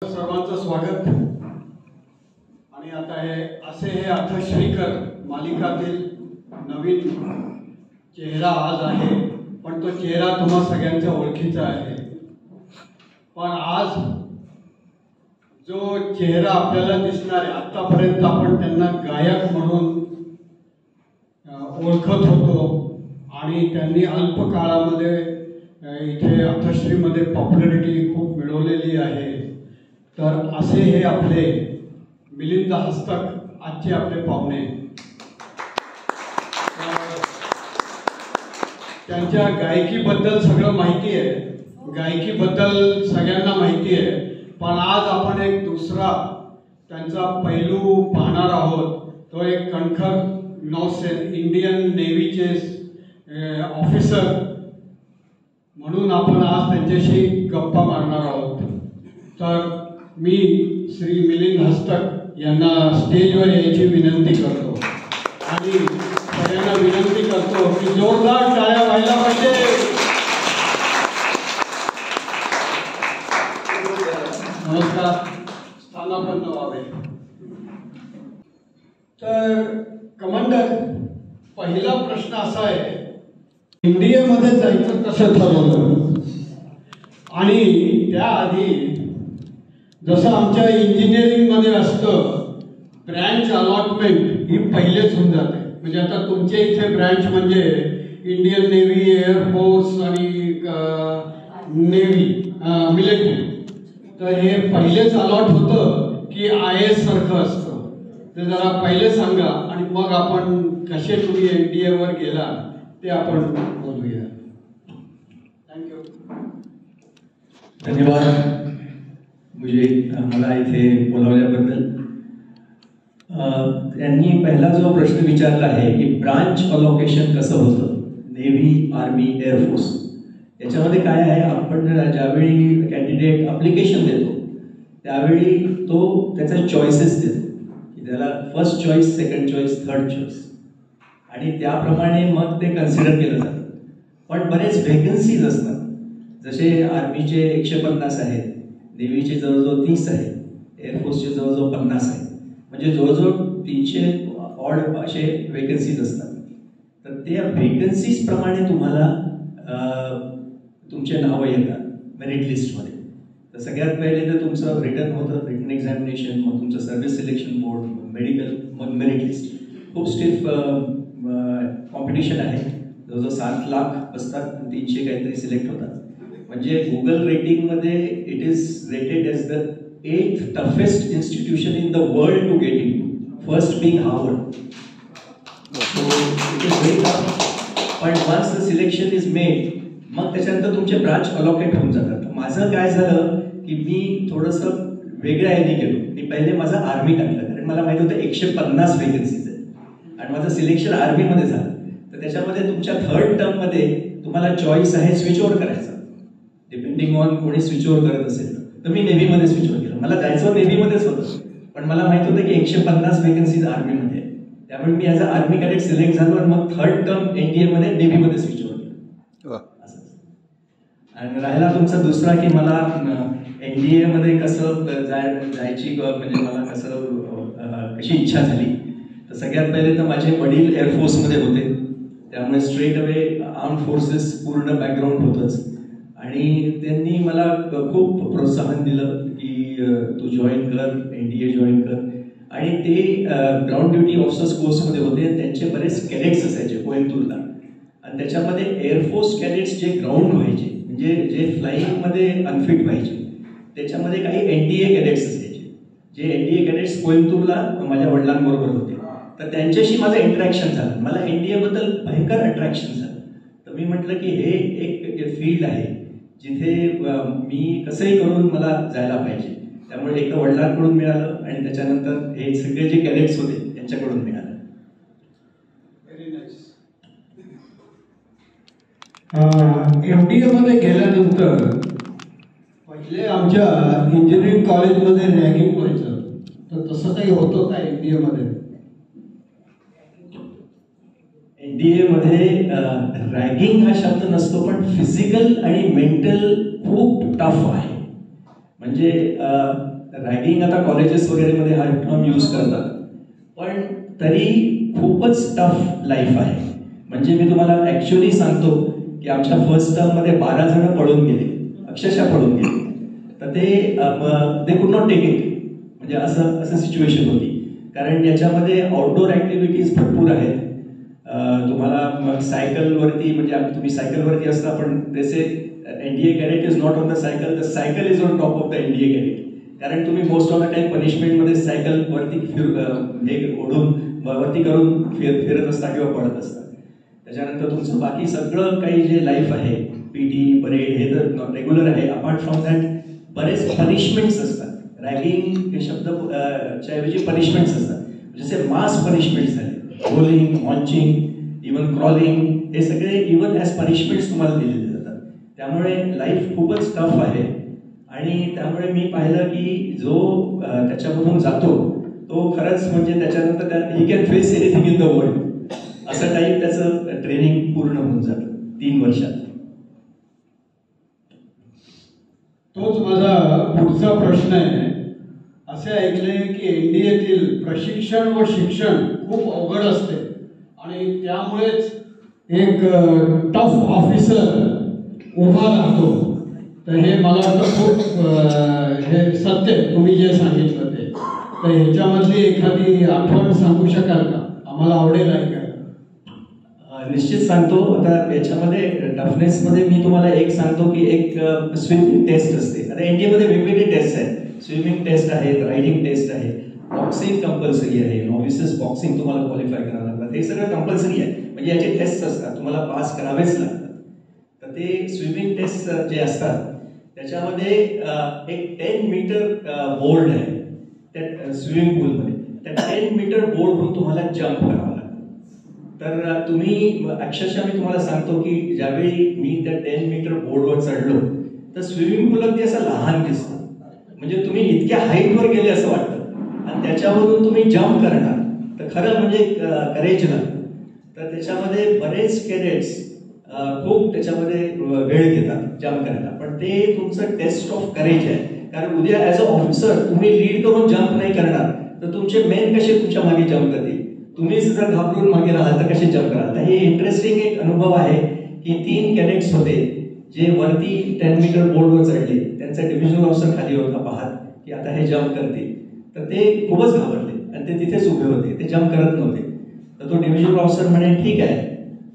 सर्वांचं स्वागत। आणि आता हे अथश्रीकर मालिकातील नवीन चेहरा आज आहे, पण तो चेहरा तुम्हा सगळ्यांच्या ओळखीचा आहे। पण आज जो चेहरा आपल्याला दिसणार आहे, आतापर्यंत आपण त्यांना गायक म्हणून ओळखत होतो आणि त्यांनी अल्प काळामध्ये इथे अथश्रीमध्ये पॉप्युलरिटी खूप मिळवलेली आहे। तर असे हे आपले मिलिंद हस्तक आजचे आपले पाहुणे। त्यांच्या गायकीबद्दल सगळं माहिती आहे, गायकीबद्दल सगळ्यांना माहिती आहे, पण आज आपण एक दुसरा त्यांचा पैलू पाहणार आहोत। तो एक कणखर नौसेना इंडियन नेव्हीचे ऑफिसर म्हणून आपण आज त्यांच्याशी गप्पा मारणार आहोत। तर मी श्री मिलिंद हस्तक यांना स्टेजवर यायची विनंती करतो आणि सगळ्यांना विनंती करतो की जोरदार टाळ्या व्हायला पाहिजे। नमस्कार, स्थानापन्न व्हावे। तर कमांडर, पहिला प्रश्न असा आहे, इंडियामध्ये जायचं कसं ठरवलं? आणि त्याआधी जसं आमच्या इंजिनिअरिंग मध्ये असतं, ब्रँच अलॉटमेंट ही पहिलेच होऊन जाते। म्हणजे आता तुमच्या इथे ब्रँच म्हणजे इंडियन नेव्ही, एअरफोर्स आणि नेव्ही, मिलिटरी, तर हे पहिलेच अलॉट होतं की IAS सारखं असतं? ते जरा पहिले सांगा आणि मग आपण कसे तुम्ही NDA वर गेला ते आपण बोलूया। थँक्यू। धन्यवाद मला इथे बोलावल्याबद्दल। त्यांनी पहिला जो प्रश्न विचारला आहे की ब्रांच अलोकेशन कसं होतं नेव्ही, आर्मी, एअरफोर्स, याच्यामध्ये काय आहे, आपण ज्यावेळी कॅन्डिडेट अप्लिकेशन देतो त्यावेळी तो त्याचा चॉईसेस देतो की त्याला first choice, second choice, third choice, आणि त्याप्रमाणे मग ते कन्सिडर केलं जातं। पण बरेच व्हेकन्सीज असतात, जसे आर्मीचे 150 आहेत, नेव्हीचे जवळजवळ 30 आहेत, एअरफोर्सचे जवळजवळ 50 आहेत, म्हणजे जवळजवळ 300 ऑड असे वेकन्सीज असतात। तर त्या वेकन्सीज प्रमाणे तुम्हाला तुमचे नावं येतात मेरिट लिस्टमध्ये। तर सगळ्यात पहिले तर तुमचं रिटन होतं, रिटन एक्झामिनेशन, मग तुमचं सर्व्हिस सिलेक्शन बोर्ड, मेडिकल, मग मेरिट लिस्ट। खूप स्टिफ कॉम्पिटिशन आहे, जवळजवळ 7 लाख असतात, 300 काहीतरी सिलेक्ट होतात। म्हणजे गुगल रेटिंगमध्ये it is rated as the 8th toughest institution in the world to get into, first being Harvard. So it is very tough. But once the selection is made, मग त्याच्यानंतर तुमचे ब्रांच अलॉकेट होऊन जातात। माझं काय झालं की मी थोडंसं वेगळ्या ह्याने गेलो। मी पहिले माझं आर्मी टाकलं, कारण मला माहिती होतं 150 वेकन्सीज आहेत आणि माझं सिलेक्शन आर्मीमध्ये झालं। तर त्याच्यामध्ये तुमच्या थर्ड टर्ममध्ये तुम्हाला चॉईस आहे स्विच ओव्हर करायचं, डिपेंडिंग ऑन कोणी स्विच ओव्हर करत असेल तर मी नेव्हीमध्ये स्विच ओव्हर केलं। मला जायचं नेव्हीमध्येच होतं, पण मला माहित होतं की 150 वेकन्सीज आर्मीमध्ये आहे, त्यामुळे मी as a army cadet select झालो आणि मग थर्ड टर्म NDA मध्ये नेव्हीमध्ये स्विच ओव्हर केलं। आणि राहिला तुमचा दुसरा की मला NDA मध्ये कसं जायची, म्हणजे मला कशी इच्छा झाली, तर सगळ्यात पहिले तर माझे वडील एअरफोर्समध्ये होते, त्यामुळे स्ट्रेट अवे आर्म फोर्सेस पूर्ण बॅकग्राऊंड होतंच। आणि त्यांनी मला खूप प्रोत्साहन दिलं की तू जॉईन कर, NDA जॉईन कर। आणि ते ग्राउंड ड्युटी ऑफिसर्स कोर्समध्ये होते, त्यांचे बरेच कॅडेट्स असायचे कोइंबतूरला, आणि त्याच्यामध्ये एअरफोर्स कॅडेट्स जे ग्राउंड व्हायचे, म्हणजे जे फ्लाईंगमध्ये अनफिट व्हायचे, त्याच्यामध्ये काही NDA कॅडेट्स असायचे, जे NDA कॅडेट्स कोइंबतूरला माझ्या वडिलांबरोबर होते। तर त्यांच्याशी माझं इंटरॅक्शन झालं, मला NDA बद्दल भयंकर अट्रॅक्शन झालं। तर मी म्हटलं की हे एक फील्ड आहे जिथे मी कसंही करून मला जायला पाहिजे। त्यामुळे एकदा वडिलांकडून मिळालं आणि त्याच्यानंतर हे सगळे जे कॅडेट्स होते त्यांच्याकडून मिळालं। Very nice. NDA मध्ये गेल्यानंतर पहिले आमच्या इंजिनिअरिंग कॉलेजमध्ये रॅगिंग व्हायचं, तर तसं काही होतं का NDA मध्ये? NDA मध्ये रॅगिंग हा शब्द नसतो, पण फिजिकल आणि मेंटल खूप टफ आहे। म्हणजे रॅगिंग आता कॉलेजेस वगैरेमध्ये हा टर्म यूज करतात, पण तरी खूपच टफ लाईफ आहे. म्हणजे मी तुम्हाला ॲक्च्युली सांगतो की आमच्या फर्स्ट टर्ममध्ये 12 जण पळून गेले, अक्षरशः पळून गेले. तर ते कुड नॉट टेक इट. म्हणजे असं सिच्युएशन होती. कारण याच्यामध्ये आउटडोर ॲक्टिव्हिटीज भरपूर आहेत. तुम्हाला मग सायकलवरती, म्हणजे तुम्ही सायकलवरती असता, पण जसे NDA cadet is not on the cycle, the cycle is on top of the NDA cadet. कारण तुम्ही मोस्ट ऑफ द टाइम पनिशमेंटमध्ये सायकल वरती हे ओढून वरती करून फिरत असता किंवा पळत असता. त्याच्यानंतर तुमचं बाकी सगळं काही जे लाईफ आहे, PT परेड हे तर रेग्युलर आहे. अपार्ट फ्रॉम दॅट बरेच पनिशमेंट्स असतात. रॅगिंग शब्द च्या ऐवजी पनिशमेंट्स असतात. जसे मास पनिशमेंट्स झाले, रोलिंग, लॉन्चिंग, इव्हन क्रॉलिंग, हे सगळे इव्हन ॲज पनिशमेंट्स तुम्हाला दिलेले जातात. त्यामुळे लाईफ खूपच टफ आहे. आणि त्यामुळे मी पाहिलं की जो त्याच्यामधून जातो तो खरंच म्हणजे त्याच्यानंतर he can face anything in the world, असं टाईप त्याचं ट्रेनिंग पूर्ण होऊन जातं 3 वर्षात. तोच माझा पुढचा प्रश्न आहे. असे ऐकले की NDAतील प्रशिक्षण व शिक्षण खूप अवघड असते आणि त्यामुळेच एक टफ ऑफिसर उभा राहतो. तर हे मला वाटतं खूप हे सत्य तुम्ही जे सांगितलं ते. तर ह्याच्यामधली एखादी आठवण सांगू शकाल का? आम्हाला आवडेल ऐकायला. निश्चित सांगतो. आता याच्यामध्ये टफनेसमध्ये मी तुम्हाला एक सांगतो की एक स्विमिंग टेस्ट असते. आता NDAमध्ये वेगवेगळे टेस्ट आहेत. स्विमिंग टेस्ट आहे, रायडिंग टेस्ट आहे, बॉक्सिंग कंपल्सरी आहे, नॉव्हिसेस बॉक्सिंग तुम्हाला क्वालिफाय करावं लागतं. हे सगळं कंपल्सरी आहे. म्हणजे याचे टेस्ट असतात, तुम्हाला पास करावेच लागतात. तर ते स्विमिंग टेस्ट जे असतात त्याच्यामध्ये एक 10 मीटर बोर्ड आहे त्या स्विमिंग पूलमध्ये. त्या 10 मीटर बोर्डवरून तुम्हाला जम्प करावं लागतं. तर तुम्ही अक्षरशः मी तुम्हाला सांगतो की ज्यावेळी मी त्या 10 मीटर बोर्डवर चढलो तर स्विमिंग पूल अगदी असं लहान दिसतं. म्हणजे तुम्ही इतक्या हाईटवर गेले असं वाटतं आणि त्याच्यावरून तुम्ही जम्प करणार तर खरं म्हणजे करेज लागतं. तर त्याच्यामध्ये बरेच कॅडेट्स खूप त्याच्यामध्ये वेळ घेतात जम्प करायला, पण ते तुमचं टेस्ट ऑफ करेज आहे. कारण उद्या ॲज अ ऑफिसर तुम्ही लीड करून जम्प नाही करणार तर तुमचे मेन कसे तुमच्या मागे जम्प करतील. तुम्ही जर घाबरून मागे राहाल तर कसे जम्प कराल. तर हे इंटरेस्टिंग एक अनुभव आहे की 3 कॅडेट्स होते जे वरती 10 मीटर बोर्डवर चढले. त्यांचा डिव्हिजनल ऑफिसर खाली होता पाहत की आता हे जम्प करतील. तर ते खूपच घाबरले आणि ते तिथेच उभे होते, ते जम्प करत नव्हते. तर तो डिव्हिजनल ऑफिसर म्हणे ठीक आहे,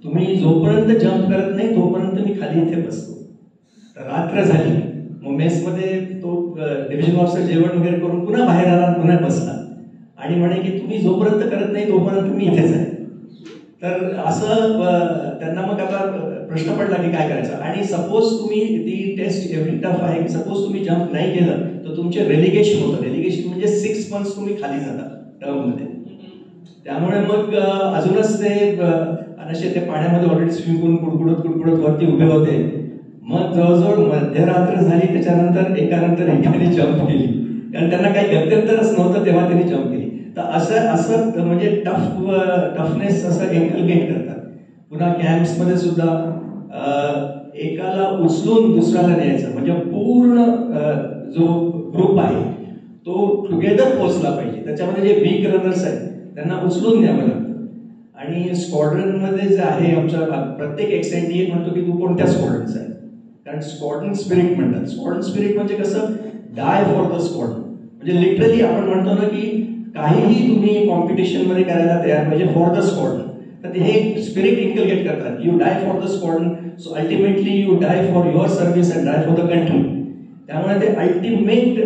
तुम्ही जोपर्यंत जम्प करत नाही तोपर्यंत मी खाली इथे बसतो. तर रात्र झाली. मग मेसमध्ये तो डिव्हिजनल ऑफिसर जेवण वगैरे करून पुन्हा बाहेर आला, पुन्हा बसला आणि म्हणे की तुम्ही जोपर्यंत करत नाही तोपर्यंत मी इथेच आहे. तर असं त्यांना मग आता प्रश्न पडला की काय करायचं. आणि सपोज तुम्ही ती टेस्ट एवढी टफ आहे की सपोज तुम्ही जम्प नाही केलं तर तुमचे रेलिगेशन होतं. रेलिगेशन म्हणजे 6 मंथ्स तुम्ही खाली जाता टर्ममध्ये. त्यामुळे मग अजूनच ते असे ते पाण्यामध्ये ऑलरेडी स्विमिंग करून कुडकुडत वरती उभे होते. मग जवळजवळ मध्यरात्र झाली. त्याच्यानंतर एकानंतर एकाने जम्प केली, कारण त्यांना काही गत्यंतरच नव्हतं तेव्हा त्यांनी जम्प केली. तर असं म्हणजे टफनेस असं इन्कल्केट करतात. पुन्हा कॅम्प्समध्ये सुद्धा एकाला उचलून दुसऱ्याला न्यायचं, म्हणजे पूर्ण जो ग्रुप आहे तो टुगेदर पोहोचला पाहिजे. त्याच्यामध्ये जे वीक रनर्स आहेत त्यांना उचलून न्यावं लागतं. आणि स्क्वॉड्रनमध्ये जे आहे आमच्या प्रत्येक XNDA म्हणतो की तू कोणत्या स्क्वॉड्रनचा आहे, कारण स्क्वॉड्रन स्पिरिट म्हणतात. स्क्वॉड्रन स्पिरिट म्हणजे कसं, डाय फॉर द स्क्वॉड्रन. म्हणजे लिटरली आपण म्हणतो ना की काहीही तुम्ही कॉम्पिटिशनमध्ये करायला तयार पाहिजे फॉर द स्क्वॉड्रन. तर ते हे स्पिरिट इन्कल्केट करतात. You die for the squadron, so ultimately you die for your service and die for the country. त्यामुळे ते अल्टिमेट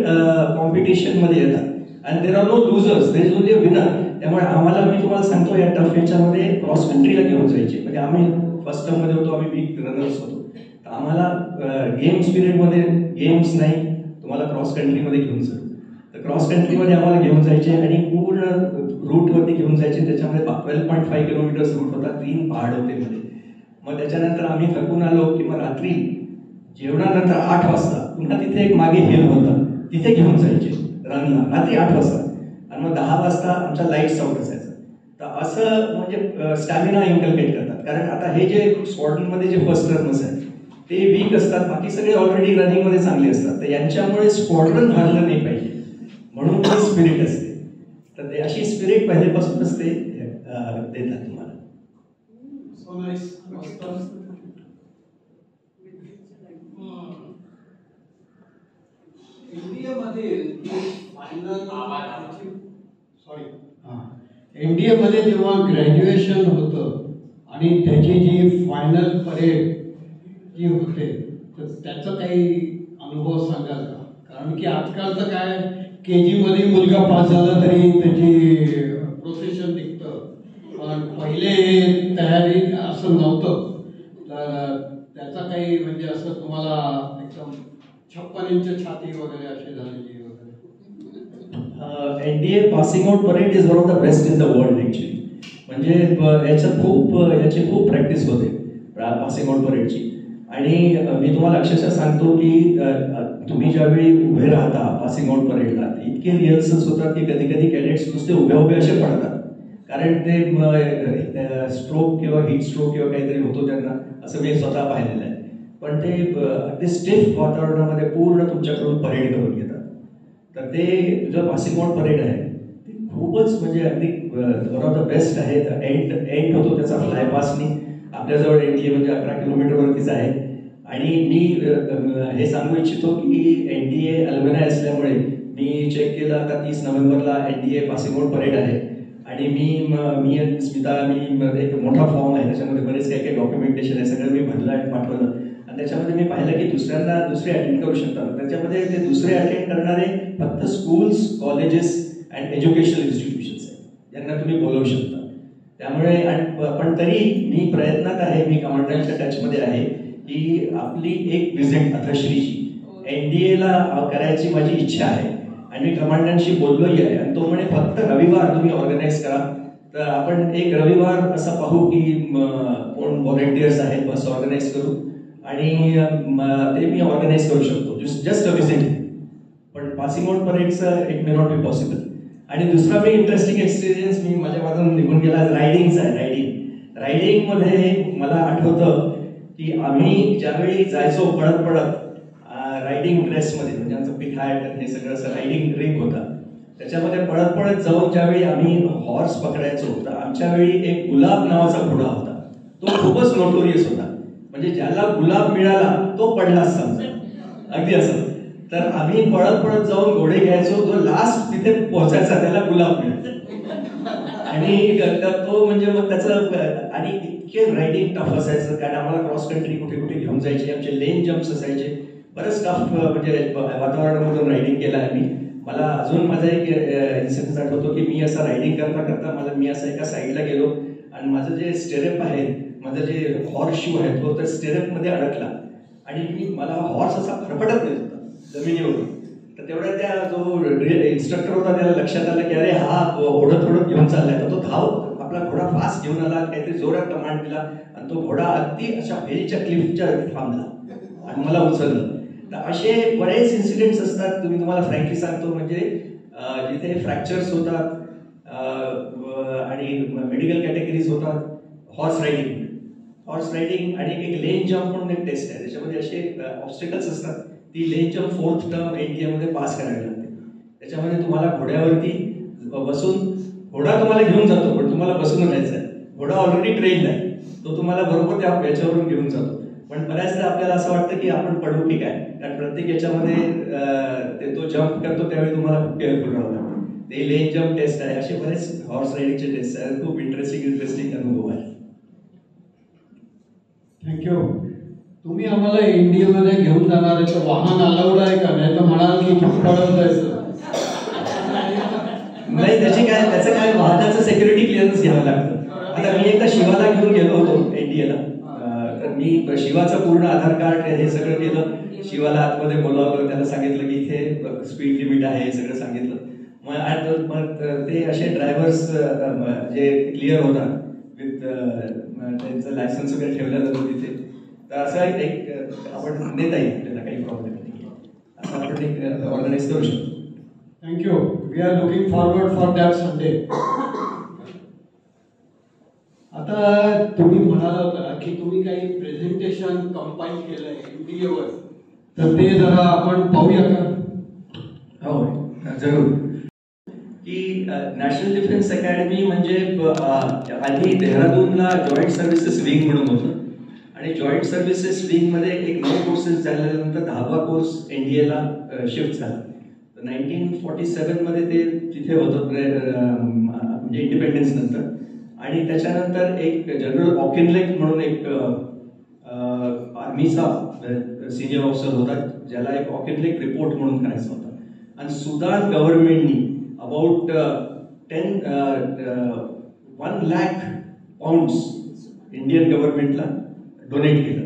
कॉम्पिटिशनमध्ये येतात. आणि there are no losers, there is only a winner. त्यामुळे आम्हाला, मी तुम्हाला सांगतो, या टफ याच्यामध्ये क्रॉस कंट्रीला घेऊन जायचे. म्हणजे आम्ही फर्स्ट टर्ममध्ये होतो, आम्ही वीक रनर्स होतो. तर आम्हाला गेम्स पिरियडमध्ये गेम्स नाही, तुम्हाला क्रॉस कंट्रीमध्ये घेऊन जातो. तर क्रॉस कंट्रीमध्ये आम्हाला घेऊन जायचे आणि पूर्ण रूटवरती घेऊन जायचे. त्याच्यामध्ये 12.5 किलोमीटर्स रूट होता, 3 पहाड होते मध्ये. मग त्याच्यानंतर आम्ही थकून आलो की मग रात्री जेवणानंतर 8 वाजता पुन्हा तिथे एक मागे हिल होतं, तिथे घेऊन जायचे रनला रात्री 8 वाजता. आणि मग 10 वाजता आमचा लाईट्स आउट असायचं. तर असं म्हणजे स्टॅमिना इन्कल्केट करतात. कारण आता हे जे स्क्वॉड्रनमध्ये जे फर्स्ट रनर्स आहेत ते वीक असतात, बाकी सगळे ऑलरेडी रनिंगमध्ये चांगले असतात. तर यांच्यामुळे स्क्वॉड्रन हरलं नाही पाहिजे म्हणून ती स्पिरिट असते. तर ते अशी स्पिरिट पहिल्यापासूनच ते देतात तुम्हाला. इंडियामध्ये जेव्हा ग्रॅज्युएशन होतं आणि त्याची जी फायनल परेड जी होते तर त्याचा काही अनुभव सांगाल का? कारण की आजकालचं काय KG मध्ये मुलगा पास झाला तरी त्याची प्रोसेशन निघतं, पण पहिले तयारी असं नव्हतं. तर त्याचा काही म्हणजे असं तुम्हाला एकदम 56 इंच छाती वगैरे अशी झालेली वगैरे? NDA passing out parade is one of the best in the world actually. म्हणजे याची खूप प्रॅक्टिस होते पासिंग आउट परेडची. आणि मी तुम्हाला अक्षरशः सांगतो की तुम्ही ज्यावेळी उभे राहता पासिंग आउट परेडला इतके रिहर्सल्स होतात की कधी कधी कॅडेट्स नुसते उभे असे पडतात, कारण ते स्ट्रोक किंवा हीट स्ट्रोक किंवा काहीतरी होतो त्यांना, असं मी स्वतः पाहिलेलं आहे. पण ते अगदी स्टिफ वातावरणामध्ये पूर्ण तुमच्याकडून परेड करून घेतात. तर ते जो पासिंग आउट परेड आहे ते खूपच म्हणजे अगदी वन ऑफ द बेस्ट आहे. एंड होतो त्याचा फ्लायपासनी. आपल्याजवळ NDA म्हणजे 11 किलोमीटरवरतीच आहे. आणि मी हे सांगू इच्छितो की NDA अल्युमिनाय असल्यामुळे मी चेक केलं, आता 30 नोव्हेंबरला NDA पासिंग आउट परेड आहे. आणि मी आणि स्मिता एक मोठा फॉर्म आहे, त्याच्यामध्ये बरेच काही डॉक्युमेंटेशन आहे, सगळं मी भरलं आणि पाठवलं. आणि त्याच्यामध्ये मी पाहिलं की दुसरे अटेंड करू शकतात. त्याच्यामध्ये ते दुसरे अटेंड करणारे फक्त schools, colleges and educational institutions आहेत, ज्यांना तुम्ही बोलवू शकता. त्यामुळे पण तरी मी प्रयत्नात आहे, मी कमांडरच्या टचमध्ये आहे की आपली एक व्हिजिट अथश्रीची NDAला करायची माझी इच्छा आहे. आणि मी कमांडरशी बोललोही आहे. आणि तो म्हणे फक्त रविवार तुम्ही ऑर्गनाईज करा. तर आपण एक रविवार असं पाहू की कोण व्हॉलेंटियर्स आहेत, बस ऑर्गनाईज करू आणि ते मी ऑर्गनाईज करू शकतो, जस्ट अ व्हिजिट. पण पासिंग आउट परेडचं it may not be possible. आणि दुसरा मी इंटरेस्टिंग एक्सपिरियन्स मी माझ्यामधून निघून गेला, रायडिंगचा आहे. रायडिंगमध्ये मला आठवतं की आम्ही ज्यावेळी जायचो पळत रायडिंग ड्रेसमध्ये, म्हणजे आमचं पिठ हॅट हे सगळं असं रायडिंग ड्रिंक होता, त्याच्यामध्ये पळत जाऊन ज्यावेळी आम्ही हॉर्स पकडायचो तर आमच्या वेळी एक गुलाब नावाचा घोडा होता. तो खूपच नोटोरियस होता. म्हणजे ज्याला गुलाब मिळाला तो पडलाच समजा, अगदी असं. तर आम्ही पळत जाऊन घोडे घ्यायचो, जो लास्ट तिथे पोहोचायचा त्याला गुलाब मिळायचा. आणि तो म्हणजे मग त्याचं आणि इतके रायडिंग टफ असायचं, कारण आम्हाला क्रॉस कंट्री कुठे घेऊन जायचे, आमचे लेन जम्प्स असायचे, बरंच टफ म्हणजे वातावरणामधून रायडिंग केलं आहे मी. मला अजून माझा एक इन्सिडेंट आठवतो की मी असं रायडिंग करता मी असं एका साईडला गेलो आणि माझं जे स्टेरअप आहे, माझं जे हॉर्स शू आहे तो तर स्टेरअपमध्ये अडकला आणि मला हॉर्स असा फरफटत नाही होता जमिनीवरून. तर तेवढ्या त्या जो इन्स्ट्रक्टर होता त्याला लक्षात आलं की अरे हा ओढत घेऊन चाललाय. तर तो आपला घोडा फास्ट घेऊन आला, काहीतरी जोरात कमांड दिला आणि तो घोडा अगदी अशा वेलीच्या क्लिफच्या थांबला आणि मला उचललं. तर असे बरेच इन्सिडेंट्स असतात. तुम्हाला फ्रँकली सांगतो, म्हणजे जिथे फ्रॅक्चर्स होतात आणि मेडिकल कॅटेगरीज होतात. हॉर्स रायडिंग आणि एक लेन जम्प म्हणून एक टेस्ट आहे, त्याच्यामध्ये असे ऑब्स्टिकल्स असतात. ती लेन जम्प 4th टर्म NDAमध्ये पास करावी लागते. त्याच्यामध्ये तुम्हाला घोड्यावरती बसून, घोडा तुम्हाला घेऊन जातो पण तुम्हाला बसून राहायचं आहे. घोडा ऑलरेडी ट्रेन्ड आहे, तो तुम्हाला बरोबर त्या याच्यावरून घेऊन जातो. पण बऱ्याचदा आपल्याला असं वाटतं की आपण पडू की काय, कारण प्रत्येक याच्यामध्ये तो जम्प करतो त्यावेळी तुम्हाला खूप केअरफुल राहावं लागतं. ते लेन जम्प टेस्ट आहे, असे बरेच हॉर्स रायडिंगचे टेस्ट आहेत. खूप इंटरेस्टिंग अनुभव आहे. थँक्यू. तुम्ही आम्हाला इंडियामध्ये घेऊन जाणार आहे तर वाहन अलाउड आहे का? नाही तर म्हणाल की पडत जायचं. नाही, त्याचं काय वाहनाचं सिक्युरिटी क्लिअरन्स घ्यावं लागतं. आता मी एकदा शिवाला घेऊन गेलो होतो NDAला. तर मी शिवाचं पूर्ण आधार कार्ड हे सगळं केलं. शिवाला आतमध्ये बोलावलं, त्याला सांगितलं की इथे स्पीड लिमिट आहे, हे सगळं सांगितलं. मग ते असे ड्रायव्हर्स जे क्लिअर होतात विथ त्यांचं लायसन्स वगैरे ठेवलं जातं तिथे. तर असं एक आपण देता येईल, आपल्याला काही प्रॉब्लेम नाही, असं आपण एक ऑर्गनाईज करू शकतो. Thank you. We are looking forward for that Sunday. आता तुम्ही म्हणाला होता की तुम्ही काही प्रेझेंटेशन कंपाईल केलंय NDA वर, तर ते जरा आपण पाहूया का? हो जरूर. की नॅशनल डिफेन्स अकॅडमी म्हणजे आधी देहरादूनला जॉईंट सर्व्हिसेस विंग म्हणून होतं आणि जॉईंट सर्व्हिसेस विंगमध्ये एक 9 कोर्सेस झाल्यानंतर 10वा कोर्स NDAला शिफ्ट झाला. 1947 मध्ये ते तिथे होतं म्हणजे इंडिपेंडन्स नंतर. आणि त्याच्यानंतर एक जनरल ऑकिनलेक म्हणून एक आर्मीचा सिनियर ऑफिसर होता, ज्याला एक ऑकिनलेक रिपोर्ट म्हणून करायचा होता. आणि सुदान गव्हर्नमेंटनी अबाउट 1 लाख पाऊंड्स इंडियन गव्हर्नमेंटला डोनेट केलं.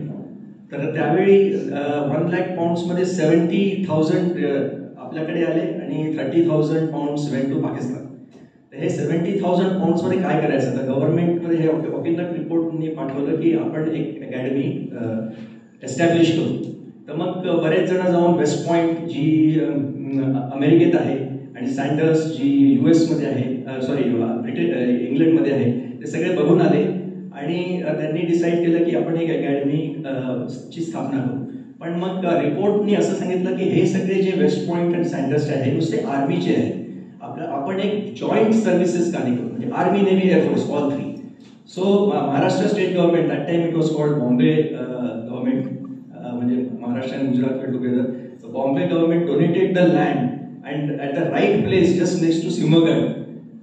तर त्यावेळी 1 लाख पाऊंड्समध्ये 70,000 आपल्याकडे आले आणि 30,000 पाऊंड्स वेंट टू पाकिस्तान. तर हे 70,000 पाऊंड्समध्ये काय करायचं? तर गव्हर्नमेंटमध्ये हे ऑकिनलेक रिपोर्टनी पाठवलं की आपण एक अकॅडमी एस्टॅब्लिश करू. तर मग बरेच जण जाऊन वेस्ट पॉइंट जी अमेरिकेत आहे आणि सँडर्स जी US मध्ये आहे, सॉरी इंग्लंडमध्ये आहे, ते सगळे बघून आले आणि त्यांनी डिसाईड केलं की आपण एक अकॅडमी ची स्थापना करू. पण मग रिपोर्टनी असं सांगितलं की हे सगळे जे वेस्ट पॉइंट आणि सँडर्स आहे नुसते आर्मीचे आहे, आपण एक जॉईंट सर्व्हिसेस का नाही करू, म्हणजे army, navy, air force all 3. So Maharashtra state government, that time it was called Bombay government, म्हणजे Maharashtra and Gujarat were together. The Bombay government donated the land and at the right place just next to Simagad,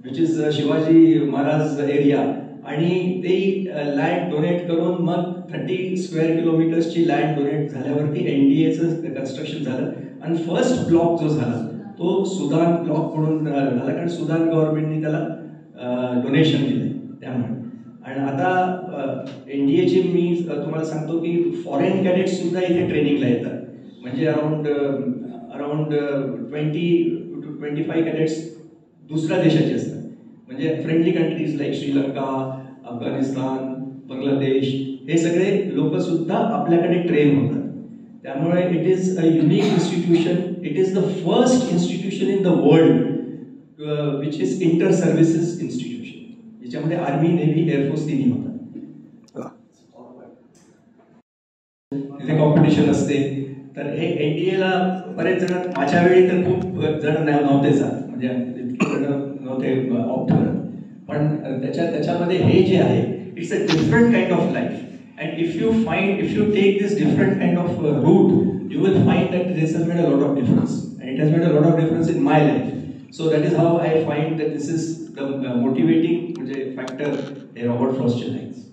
which is Shivaji Maharaj area. आणि ते land donate करून मग 30 square किलोमीटर्सची land donate झाल्यावरती NDAचं construction झालं. आणि first block जो झाला तो सुदान ब्लॉक म्हणून झाला, कारण सुदान गव्हर्नमेंटनी त्याला डोनेशन दिलं त्यामुळे. आणि आता NDAची मी तुम्हाला सांगतो की फॉरेन कॅडेट्स सुद्धा इथे ट्रेनिंगला येतात. म्हणजे अराउंड 20 to 25 कॅडेट्स दुसऱ्या देशाचे असतात, म्हणजे friendly countries like Sri Lanka, Afghanistan, Bangladesh, हे सगळे लोक सुद्धा आपल्याकडे ट्रेन होतात. त्यामुळे it is a unique institution. It is the first institution in the world which is inter services institution, ज्याच्यामध्ये आर्मी, नेव्ही, एअरफोर्स तिन्ही होतात. तिथे कॉम्पिटिशन असते. तर हे NDAला बरेच जण, माझ्या वेळी तर खूप जण नव्हते जात, म्हणजे नव्हते ऑप्ट करत. पण त्याच्यामध्ये हे जे आहे, it's a different kind of life. And if you take this different kind of route, you will find that this has made a lot of difference, and it has made a lot of difference in my life. So that is how I find that this is the motivating म्हणजे factor हे Robert फ्रॉस्टचे lines.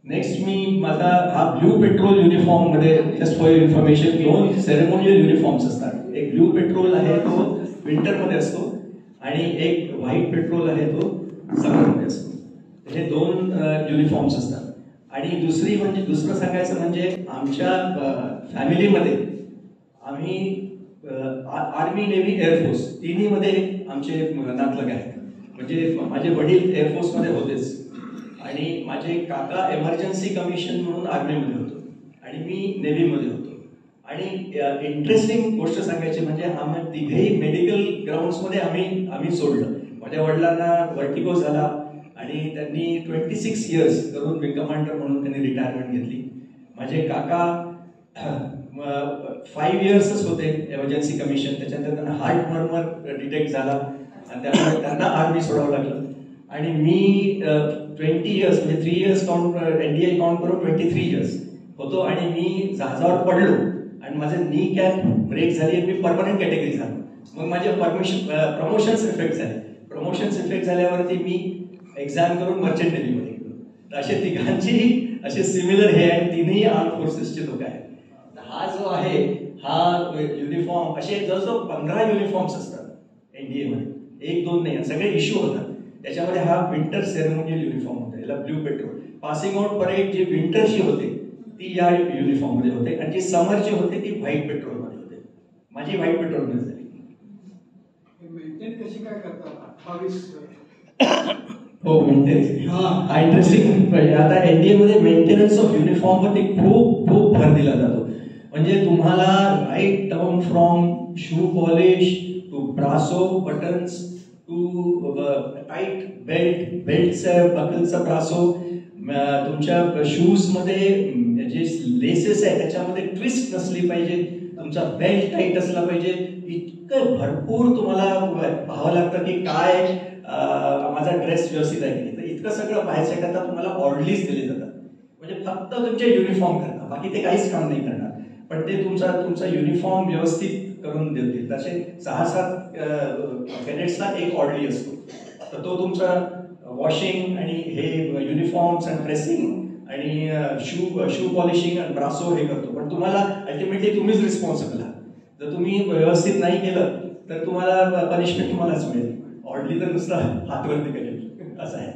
Next मी माझा हा blue patrol uniform मध्ये, just for your information, 2 ceremonial uniforms असतात. एक blue petrol आहे तो विंटर मध्ये असतो आणि एक व्हाईट पेट्रोल आहे तो समर मध्ये असतो. हे 2 युनिफॉर्म्स असतात. आणि दुसरं सांगायचं म्हणजे आमच्या फॅमिलीमध्ये आम्ही आर्मी, नेव्ही, एअरफोर्स तिन्हीमध्ये आमचे नातलग आहेत. म्हणजे माझे वडील एअरफोर्समध्ये होतेच आणि माझे काका एमर्जन्सी कमिशन म्हणून आर्मीमध्ये होतो आणि मी नेव्हीमध्ये होतो. आणि इंटरेस्टिंग गोष्ट सांगायची म्हणजे आम्ही तिघेही मेडिकल ग्राउंड्समध्ये आम्ही सोडलं. माझ्या वडिलांना वर्टिगो झाला आणि त्यांनी 26 इयर्स करून विंग कमांडर म्हणून त्यांनी रिटायरमेंट घेतली. माझे काका 5 इयर्सच होते एमर्जन्सी कमिशन, त्याच्यानंतर त्यांना हार्ट मर्मर डिटेक्ट झाला आणि त्यामुळे त्यांना आर्मी सोडावं लागलं. आणि मी 20 इयर्स म्हणजे 3 इयर्स काउंट NDA काउंट करून 23 इयर्स होतो. आणि मी जहाजावर पडलो आणि माझं नी कॅप ब्रेक झाली आणि मी परमनंट कॅटेगरी झालो. मग माझे प्रमोशन्स इफेक्ट झाले. प्रमोशन्स इफेक्ट झाल्यावरती मी एक्झाम करून मर्चंट नेव्हीमध्ये गेलो. तर असे तिघांची असे सिमिलर हे आहेत, तिन्ही आर्म फोर्सेसचे लोक आहेत. हा जो आहे हा युनिफॉर्म, असे जवळजवळ 15 युनिफॉर्म्स असतात NDA मध्ये, 1-2 नाही, सगळे इश्यू होतात. त्याच्यामध्ये हा विंटर सेरेमोनियल युनिफॉर्म होता, याला blue patrol. Passing out parade जी विंटरची होते ती या युनिफॉर्म मध्ये होते आणि जी समरची होते ती व्हाईट पेट्रोल मध्ये होते. माझी व्हाईट पेट्रोल मध्ये झाली. मेंटेन कशी काय करतात 28? हो, मेंटेनन्स हा इंटरेस्टिंग. आता NDA मध्ये मेंटेनन्स ऑफ युनिफॉर्म वरती खूप भर दिला जातो. म्हणजे तुम्हाला right down from shoe polish to Brasso buttons to tight बेल्टचा बकलचा ब्रासो, तुमच्या शूजमध्ये जे लेसेस आहे त्याच्यामध्ये ट्विस्ट नसली पाहिजे, तुमचा बेल्ट टाईट असला पाहिजे. इतकं भरपूर तुम्हाला पाहावं लागतं की काय माझा ड्रेस व्यवस्थित आहे की नाही. तर इतकं सगळं पाहायच्याकरता तुम्हाला ऑर्डलीच दिले जातात. म्हणजे फक्त तुमचे युनिफॉर्म करता, बाकी ते काहीच काम नाही करणार, पण ते तुमचा युनिफॉर्म व्यवस्थित करून देतील. तसे 6-7 कॅडेट्सला एक ऑर्डली असतो, तर तो तुमचा वॉशिंग आणि हे युनिफॉर्म्स अँड ड्रेसिंग आणि शू पॉलिशिंग आणि ब्रासो हे करतो. पण तुम्हाला अल्टिमेटली तुम्हीच रिस्पॉन्सिबल आहात. जर तुम्ही व्यवस्थित नाही केलं तर तुम्हाला पनिशमेंट तुम्हालाच मिळेल. ऑर्डली तर नुसता हातवरती करेल असं आहे.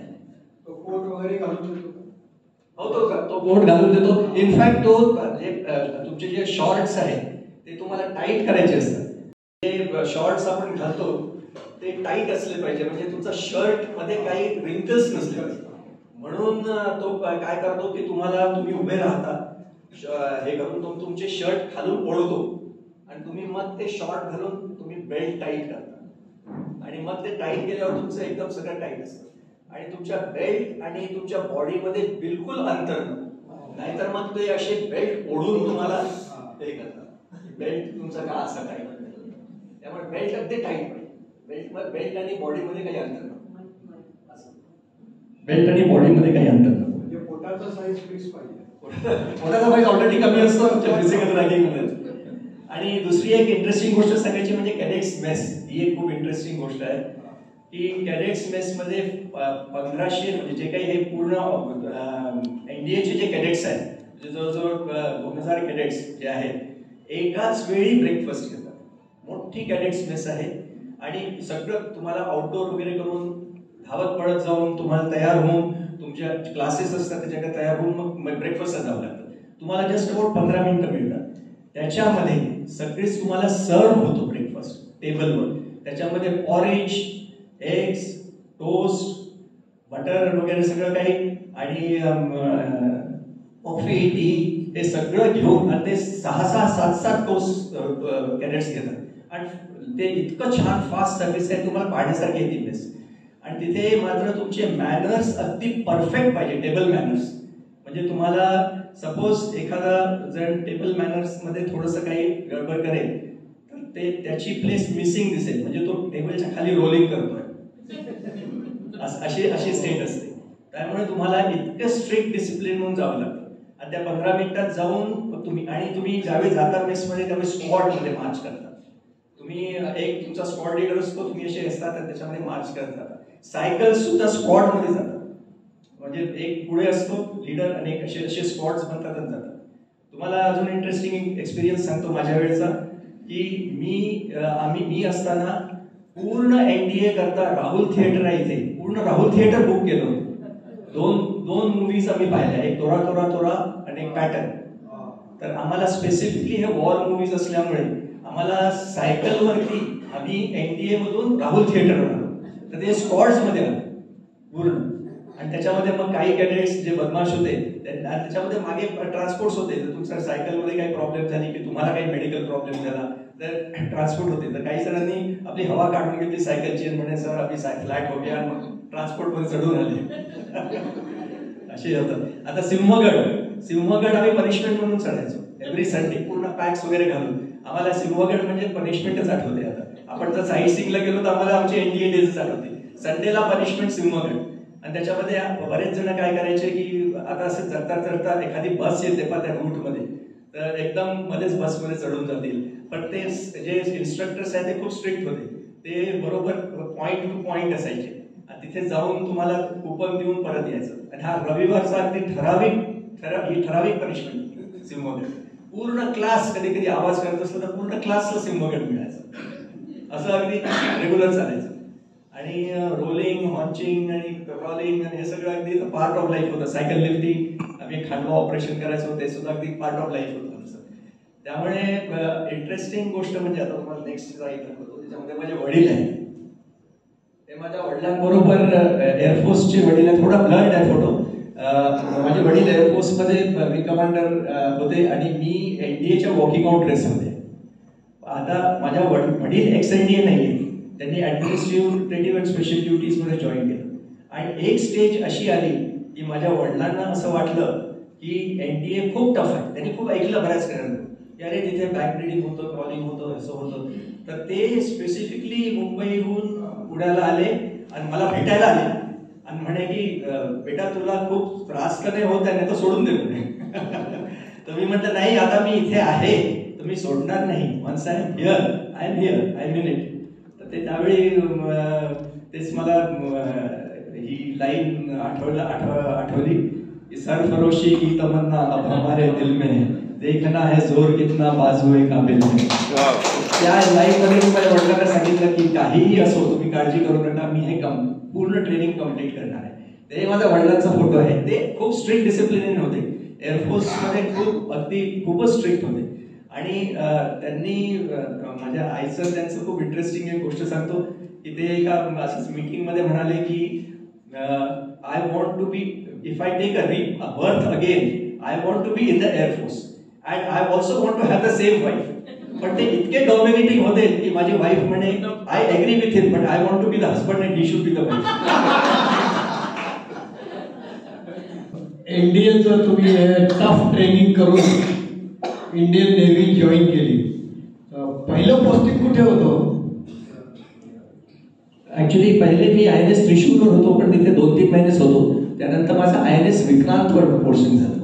तो कोट वगैरे घालून देतो. हो, तो कोट घालून देतो. इनफॅक्ट तो तुमचे जे शॉर्ट्स आहेत ते तुम्हाला टाईट करायचे असतात. ते शॉर्ट्स आपण घालतो ते टाईट असले पाहिजे, म्हणजे तुमचा शर्ट मध्ये काही रिंकल्स नसले पाहिजे. म्हणून तो काय करतो की तुम्ही उभे राहता, हे करून तुमचे शर्ट खालून ओढतो आणि तुम्ही मग ते शॉर्ट घालून तुम्ही बेल्ट टाईट करता आणि मग ते टाईट केल्यावर तुमचं एकदम सगळं टाईट असतं आणि तुमच्या बेल्ट आणि तुमच्या बॉडीमध्ये बिलकुल अंतर नाहीतर मग ते असे बेल्ट ओढून तुम्हाला हे करतात. बेल्ट तुमचा का असा टाईट, त्यामुळे बेल्ट अगदी टाईट पाहिजे. बेल्ट आणि बॉडीमध्ये काही अंतर नको. बेल्ट आणि बॉडीमध्ये काही अंतर नको. म्हणजे पोटाचा साईज फिक्स पाहिजे. पोटाचा साईज ऑलरेडी कमी असतो तुमच्या फिजिकल रॅगिंगमध्ये. आणि दुसरी एक इंटरेस्टिंग गोष्ट सांगायची म्हणजे कॅडेट्स मेस. ही एक खूप इंटरेस्टिंग गोष्ट आहे की कॅडेट्स मेसमध्ये 1500 म्हणजे जे काही हे पूर्ण एनडीएचे जे कॅडेट्स आहेत, म्हणजे जवळजवळ 2000 कॅडेट्स जे आहेत एकाच वेळी ब्रेकफास्ट घेतात. मोठी कॅडेट्स मेस आहे आणि सगळं तुम्हाला आउटडोर वगैरे करून धावत पडत जाऊन तुम्हाला तयार होऊन तुमच्या क्लासेस असतात त्याच्याकडे तयार होऊन मग ब्रेकफास्टला जावं लागतं. तुम्हाला जस्ट अबाउट 15 मिनिटं मिळतात. त्याच्यामध्ये सगळेच तुम्हाला सर्व होतो ब्रेकफास्ट टेबलवर. त्याच्यामध्ये ऑरेंज, एग्स, टोस्ट, बटर वगैरे सगळं काही आणि कॉफी, टी हे सगळं घेऊन आणि ते 6-6, 7-7 टोस्ट कॅडेट्स घेतात आणि ते इतकं छान फास्ट सर्व्हिस आहे, तुम्हाला पाहण्यासारखी आहे ती मेस. आणि तिथे मात्र तुमचे मॅनर्स अगदी परफेक्ट पाहिजे, टेबल मॅनर्स. म्हणजे तुम्हाला सपोज एखादा जण टेबल मॅनर्स मध्ये थोडंसं काही गडबड करेल तर ते त्याची प्लेस मिसिंग दिसेल, म्हणजे तो टेबलच्या खाली रोलिंग करतोय, अशी स्टेट असते. त्यामुळे तुम्हाला इतकं स्ट्रिक्ट डिसिप्लिन म्हणून जावं लागतं. आणि त्या 15 मिनिटात जाऊन तुम्ही ज्यावेळी जाता मेसमध्ये त्यावेळी स्क्वॉडमध्ये मार्च करता. तुम्ही एक तुमचा स्क्वॉड लीडर असतो, तुम्ही असे असतात आणि त्याच्यामध्ये मार्च करत जाता. सायकल सुद्धा स्क्वॉड मध्ये जातात, म्हणजे एक पुढे असतो लीडर आणि एक असे स्क्वॉड्स बनतातच जातात. तुम्हाला अजून इंटरेस्टिंग एक्सपिरियन्स सांगतो माझ्या वेळेचा की मी असताना पूर्ण एनडीए करता राहुल थिएटर आहे इथे, पूर्ण राहुल थिएटर बुक केलं होतं. दोन मूवीज आम्ही पाहिल्या, एक तोरा तोरा तोरा आणि एक पॅटर्न. तर आम्हाला स्पेसिफिकली हे वॉर मूवीज असल्यामुळे आम्हाला सायकलवरती आम्ही एनडीए मधून राहुल थिएटर आलो. तर ते स्क्वॉड्स मध्ये आले पूर्ण. आणि त्याच्यामध्ये मग काही कॅडेट्स जे बदमाश होते त्याच्यामध्ये मागे ट्रान्सपोर्ट्स होते. तर तुमच्या सायकलमध्ये काही प्रॉब्लेम झाली की तुम्हाला काही मेडिकल प्रॉब्लेम झाला तर ट्रान्सपोर्ट होते. तर काही जणांनी आपली हवा काढून घेतली सायकलची आणि म्हणे सर आपली फ्लॅट हो गया, मग ट्रान्सपोर्ट मध्ये चढून आले. असे होतं. आता सिंहगड आम्ही पनिशमेंट म्हणून चढायचो एव्हरी संडे, पूर्ण पॅक्स वगैरे घालून. आम्हाला सिंहगड म्हणजे पनिशमेंटच आठवते. आता आपण जर साईट सीइंगला गेलो तर आम्हाला आमची एनडीए डेज आठवते. संडेला पनिशमेंट सिंहगड. आणि त्याच्यामध्ये बरेच जण काय करायचे की आता असं चढता एखादी बस येते पण त्या रूटमध्ये, तर एकदम मध्येच बसमध्ये चढून जातील. पण ते जे इन्स्ट्रक्टर्स आहेत ते खूप स्ट्रिक्ट होते. ते बरोबर पॉइंट टू पॉइंट असायचे आणि तिथे जाऊन तुम्हाला कुपन देऊन परत यायचं. आणि हा रविवारचा अगदी ठराविक पनिशमेंट सिंहगड. पूर्ण क्लास कधी कधी आवाज करत असतो तर पूर्ण क्लासला सिंहगड मिळायचं. असं अगदी रेग्युलर चालायचं. आणि रोलिंग, हॉन्चिंग आणि क्रॉलिंग आणि हे सगळं अगदी पार्ट ऑफ लाईफ होतं. सायकल लिफ्टिंग, आम्ही खांडवा ऑपरेशन करायचो, ते सुद्धा अगदी पार्ट ऑफ लाईफ होतं. त्यामुळे इंटरेस्टिंग गोष्ट म्हणजे आता तुम्हाला नेक्स्ट दाखवतो, त्याच्यामध्ये माझे वडील आहेत. ते माझ्या वडिलांबरोबर एअरफोर्सचे वडील आहेत. थोडा ब्लड आहे फोटो. माझे वडील एअरफोर्समध्ये विंग कमांडर होते आणि मी एनडीएच्या वॉकिंग आउट ड्रेसमध्ये. आता माझ्या वडील एक्स एनडीए नाही आहे, त्यांनी ॲडमिनिस्ट्रेटिव्ह अँड स्पेशल ड्युटीजमध्ये जॉईन केलं. आणि एक स्टेज अशी आली की माझ्या वडिलांना असं वाटलं की NTA खूप टफ आहे. त्यांनी खूप ऐकलं बऱ्याच करायला की अरे तिथे बॅक रिडिंग होतं, क्रॉलिंग होतं, असं होतं. तर ते स्पेसिफिकली मुंबईहून पुण्याला आले आणि मला भेटायला आले आणि म्हणे की बेटा तुला खूप त्रास का नाही होत आहे, तर सोडून दे म्हणे. तर मी म्हटलं नाही, आता मी इथे आहे तर मी सोडणार नाही. Once I am here I mean it. तर ते त्यावेळी तेच मला ही लाईन आठवली की सरफरोशी की तमन्ना अब हमारे दिल में है, देखना है जोर कितना बाजुए काबिल है. त्या लाईन मध्ये मी माझ्या वडिलांना सांगितलं की काहीही असो तुम्ही काळजी करू नका, मी हे पूर्ण ट्रेनिंग कम्प्लीट करणार आहे. ते माझ्या वडिलांचा फोटो आहे. ते खूप स्ट्रिक्ट डिसिप्लिन होते. एअरफोर्समध्ये खूपच स्ट्रिक्ट होते. आणि त्यांनी माझ्या आईचं त्यांचं खूप इंटरेस्टिंग एक गोष्ट सांगतो की ते एका असंच मीटिंगमध्ये म्हणाले की I want to be, if I take a birth again I want to be in the air force and I also want to have the same wife. पण ते इतके डॉमिनेटिंग होते की माझी वाईफ म्हणे I agree with him but I want to be the husband and he should be the wife. इंडियनचं तुम्ही tough training करून इंडियन नेव्ही जॉईन केली. पहिलं पोस्टिंग कुठे होतं? ऍक्च्युली पहिले मी INS त्रिशूलवर होतो, पण तिथे 2-3 महिनेच होतो. त्यानंतर माझं INS विक्रांतवर पोस्टिंग झालं.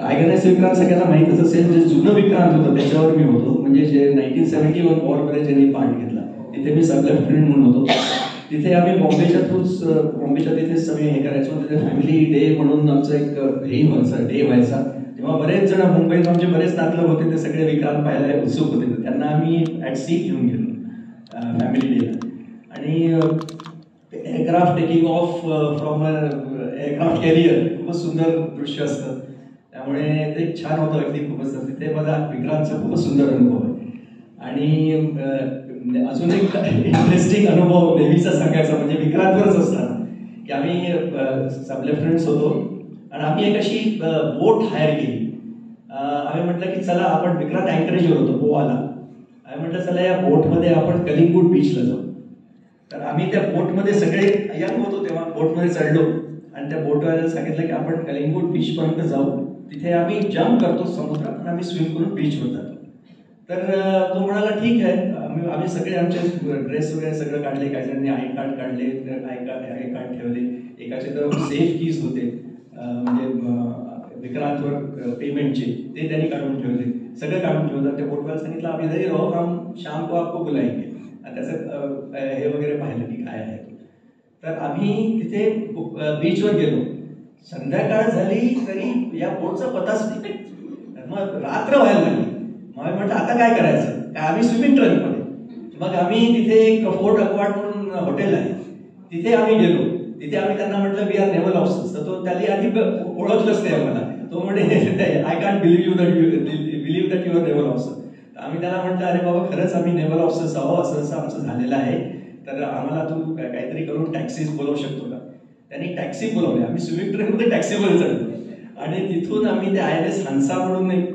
INS विक्रांत सगळ्यांना माहीतच असेल, जे जुनं विक्रांत होतं त्याच्यावर मी होतो. म्हणजे जे 1971 वॉरमध्ये ज्यांनी पार्ट घेतला तिथे मी सब लेफ्टनंट म्हणून होतो. तिथे आम्ही बॉम्बेच्या तिथे सगळे हे करायचो. तिथे फॅमिली डे म्हणून आमचं एक डे व्हायचा. तेव्हा बरेच जण मुंबईत आमचे बरेच नातलग होते, ते सगळे विक्रांत पाहायला उत्सुक होते. त्यांना आम्ही ॲट सी घेऊन गेलो फॅमिली डेला. आणि aircraft taking off from aircraft carrier खूपच सुंदर दृश्य असतं. त्यामुळे ते छान होतं अगदी खूपच. तिथे मला विक्रांतचा खूपच सुंदर अनुभव आहे. आणि अजून एक इंटरेस्टिंग अनुभव नेव्हीचा सांगायचा म्हणजे विक्रांतवरच असताना की आम्ही सब लेफ्टनंट्स होतो आणि आम्ही एक अशी बोट हायर केली. आम्ही म्हटलं की चला आपण विक्रांत अँकरेजवर होतो गोवाला. आम्ही म्हटलं चला या बोटमध्ये आपण कलिंगूट बीचला जाऊ. तर आम्ही त्या बोटमध्ये सगळे यंग होतो तेव्हा बोटमध्ये चढलो आणि त्या बोटवाल्याला सांगितलं की आपण कलिंगूट बीचपर्यंत जाऊ. तिथे आम्ही जम्प करतो समुद्रात आणि आम्ही स्विम करून बीचवर जातो. तर तो म्हणाला ठीक आहे. आम्ही सगळे आमचे ड्रेस वगैरे सगळं काढले. काही जणांनी आय कार्ड काढले, आय कार्ड ठेवले. एकाचे तर सेफ कीज होते म्हणजे विक्रांतवर पेमेंटचे, ते त्यांनी काढून ठेवले. सगळं काढून ठेवलं. त्या बोटवाला सांगितलं आम्ही इधर रहो, हम शाम को आपको बुलाएंगे. आणि त्याचं हे वगैरे पाहिलं की काय आहे. तर आम्ही तिथे बीचवर गेलो. संध्याकाळ झाली तरी या बोटचा पताच नाही. मग रात्र व्हायला लागली. मग म्हटलं आता काय करायचं, काय आम्ही स्विमिंग ट्रकमध्ये. मग आम्ही तिथे एक फोर्ट अक्वार्ड म्हणून हॉटेल आहे तिथे आम्ही गेलो. तिथे आम्ही त्यांना म्हटलं वी आर नेव्हल ऑफिसर्स. तर तो त्यांनी आधी ओळखलंच नाही आम्हाला. तो म्हणे I can't believe that you are naval officer. आम्ही त्याला म्हटलं अरे बाबा खरंच आम्ही नेव्हल ऑफिसर्स आहोत, असं असं आमचं झालेलं आहे, तर आम्हाला तू काहीतरी करून टॅक्सीज बोलवू शकतो का. त्यांनी टॅक्सी बोलवली. आम्ही स्विमिंग ट्रकमध्ये टॅक्सीमध्ये चढलो आणि तिथून आम्ही ते INS हंसा म्हणून एक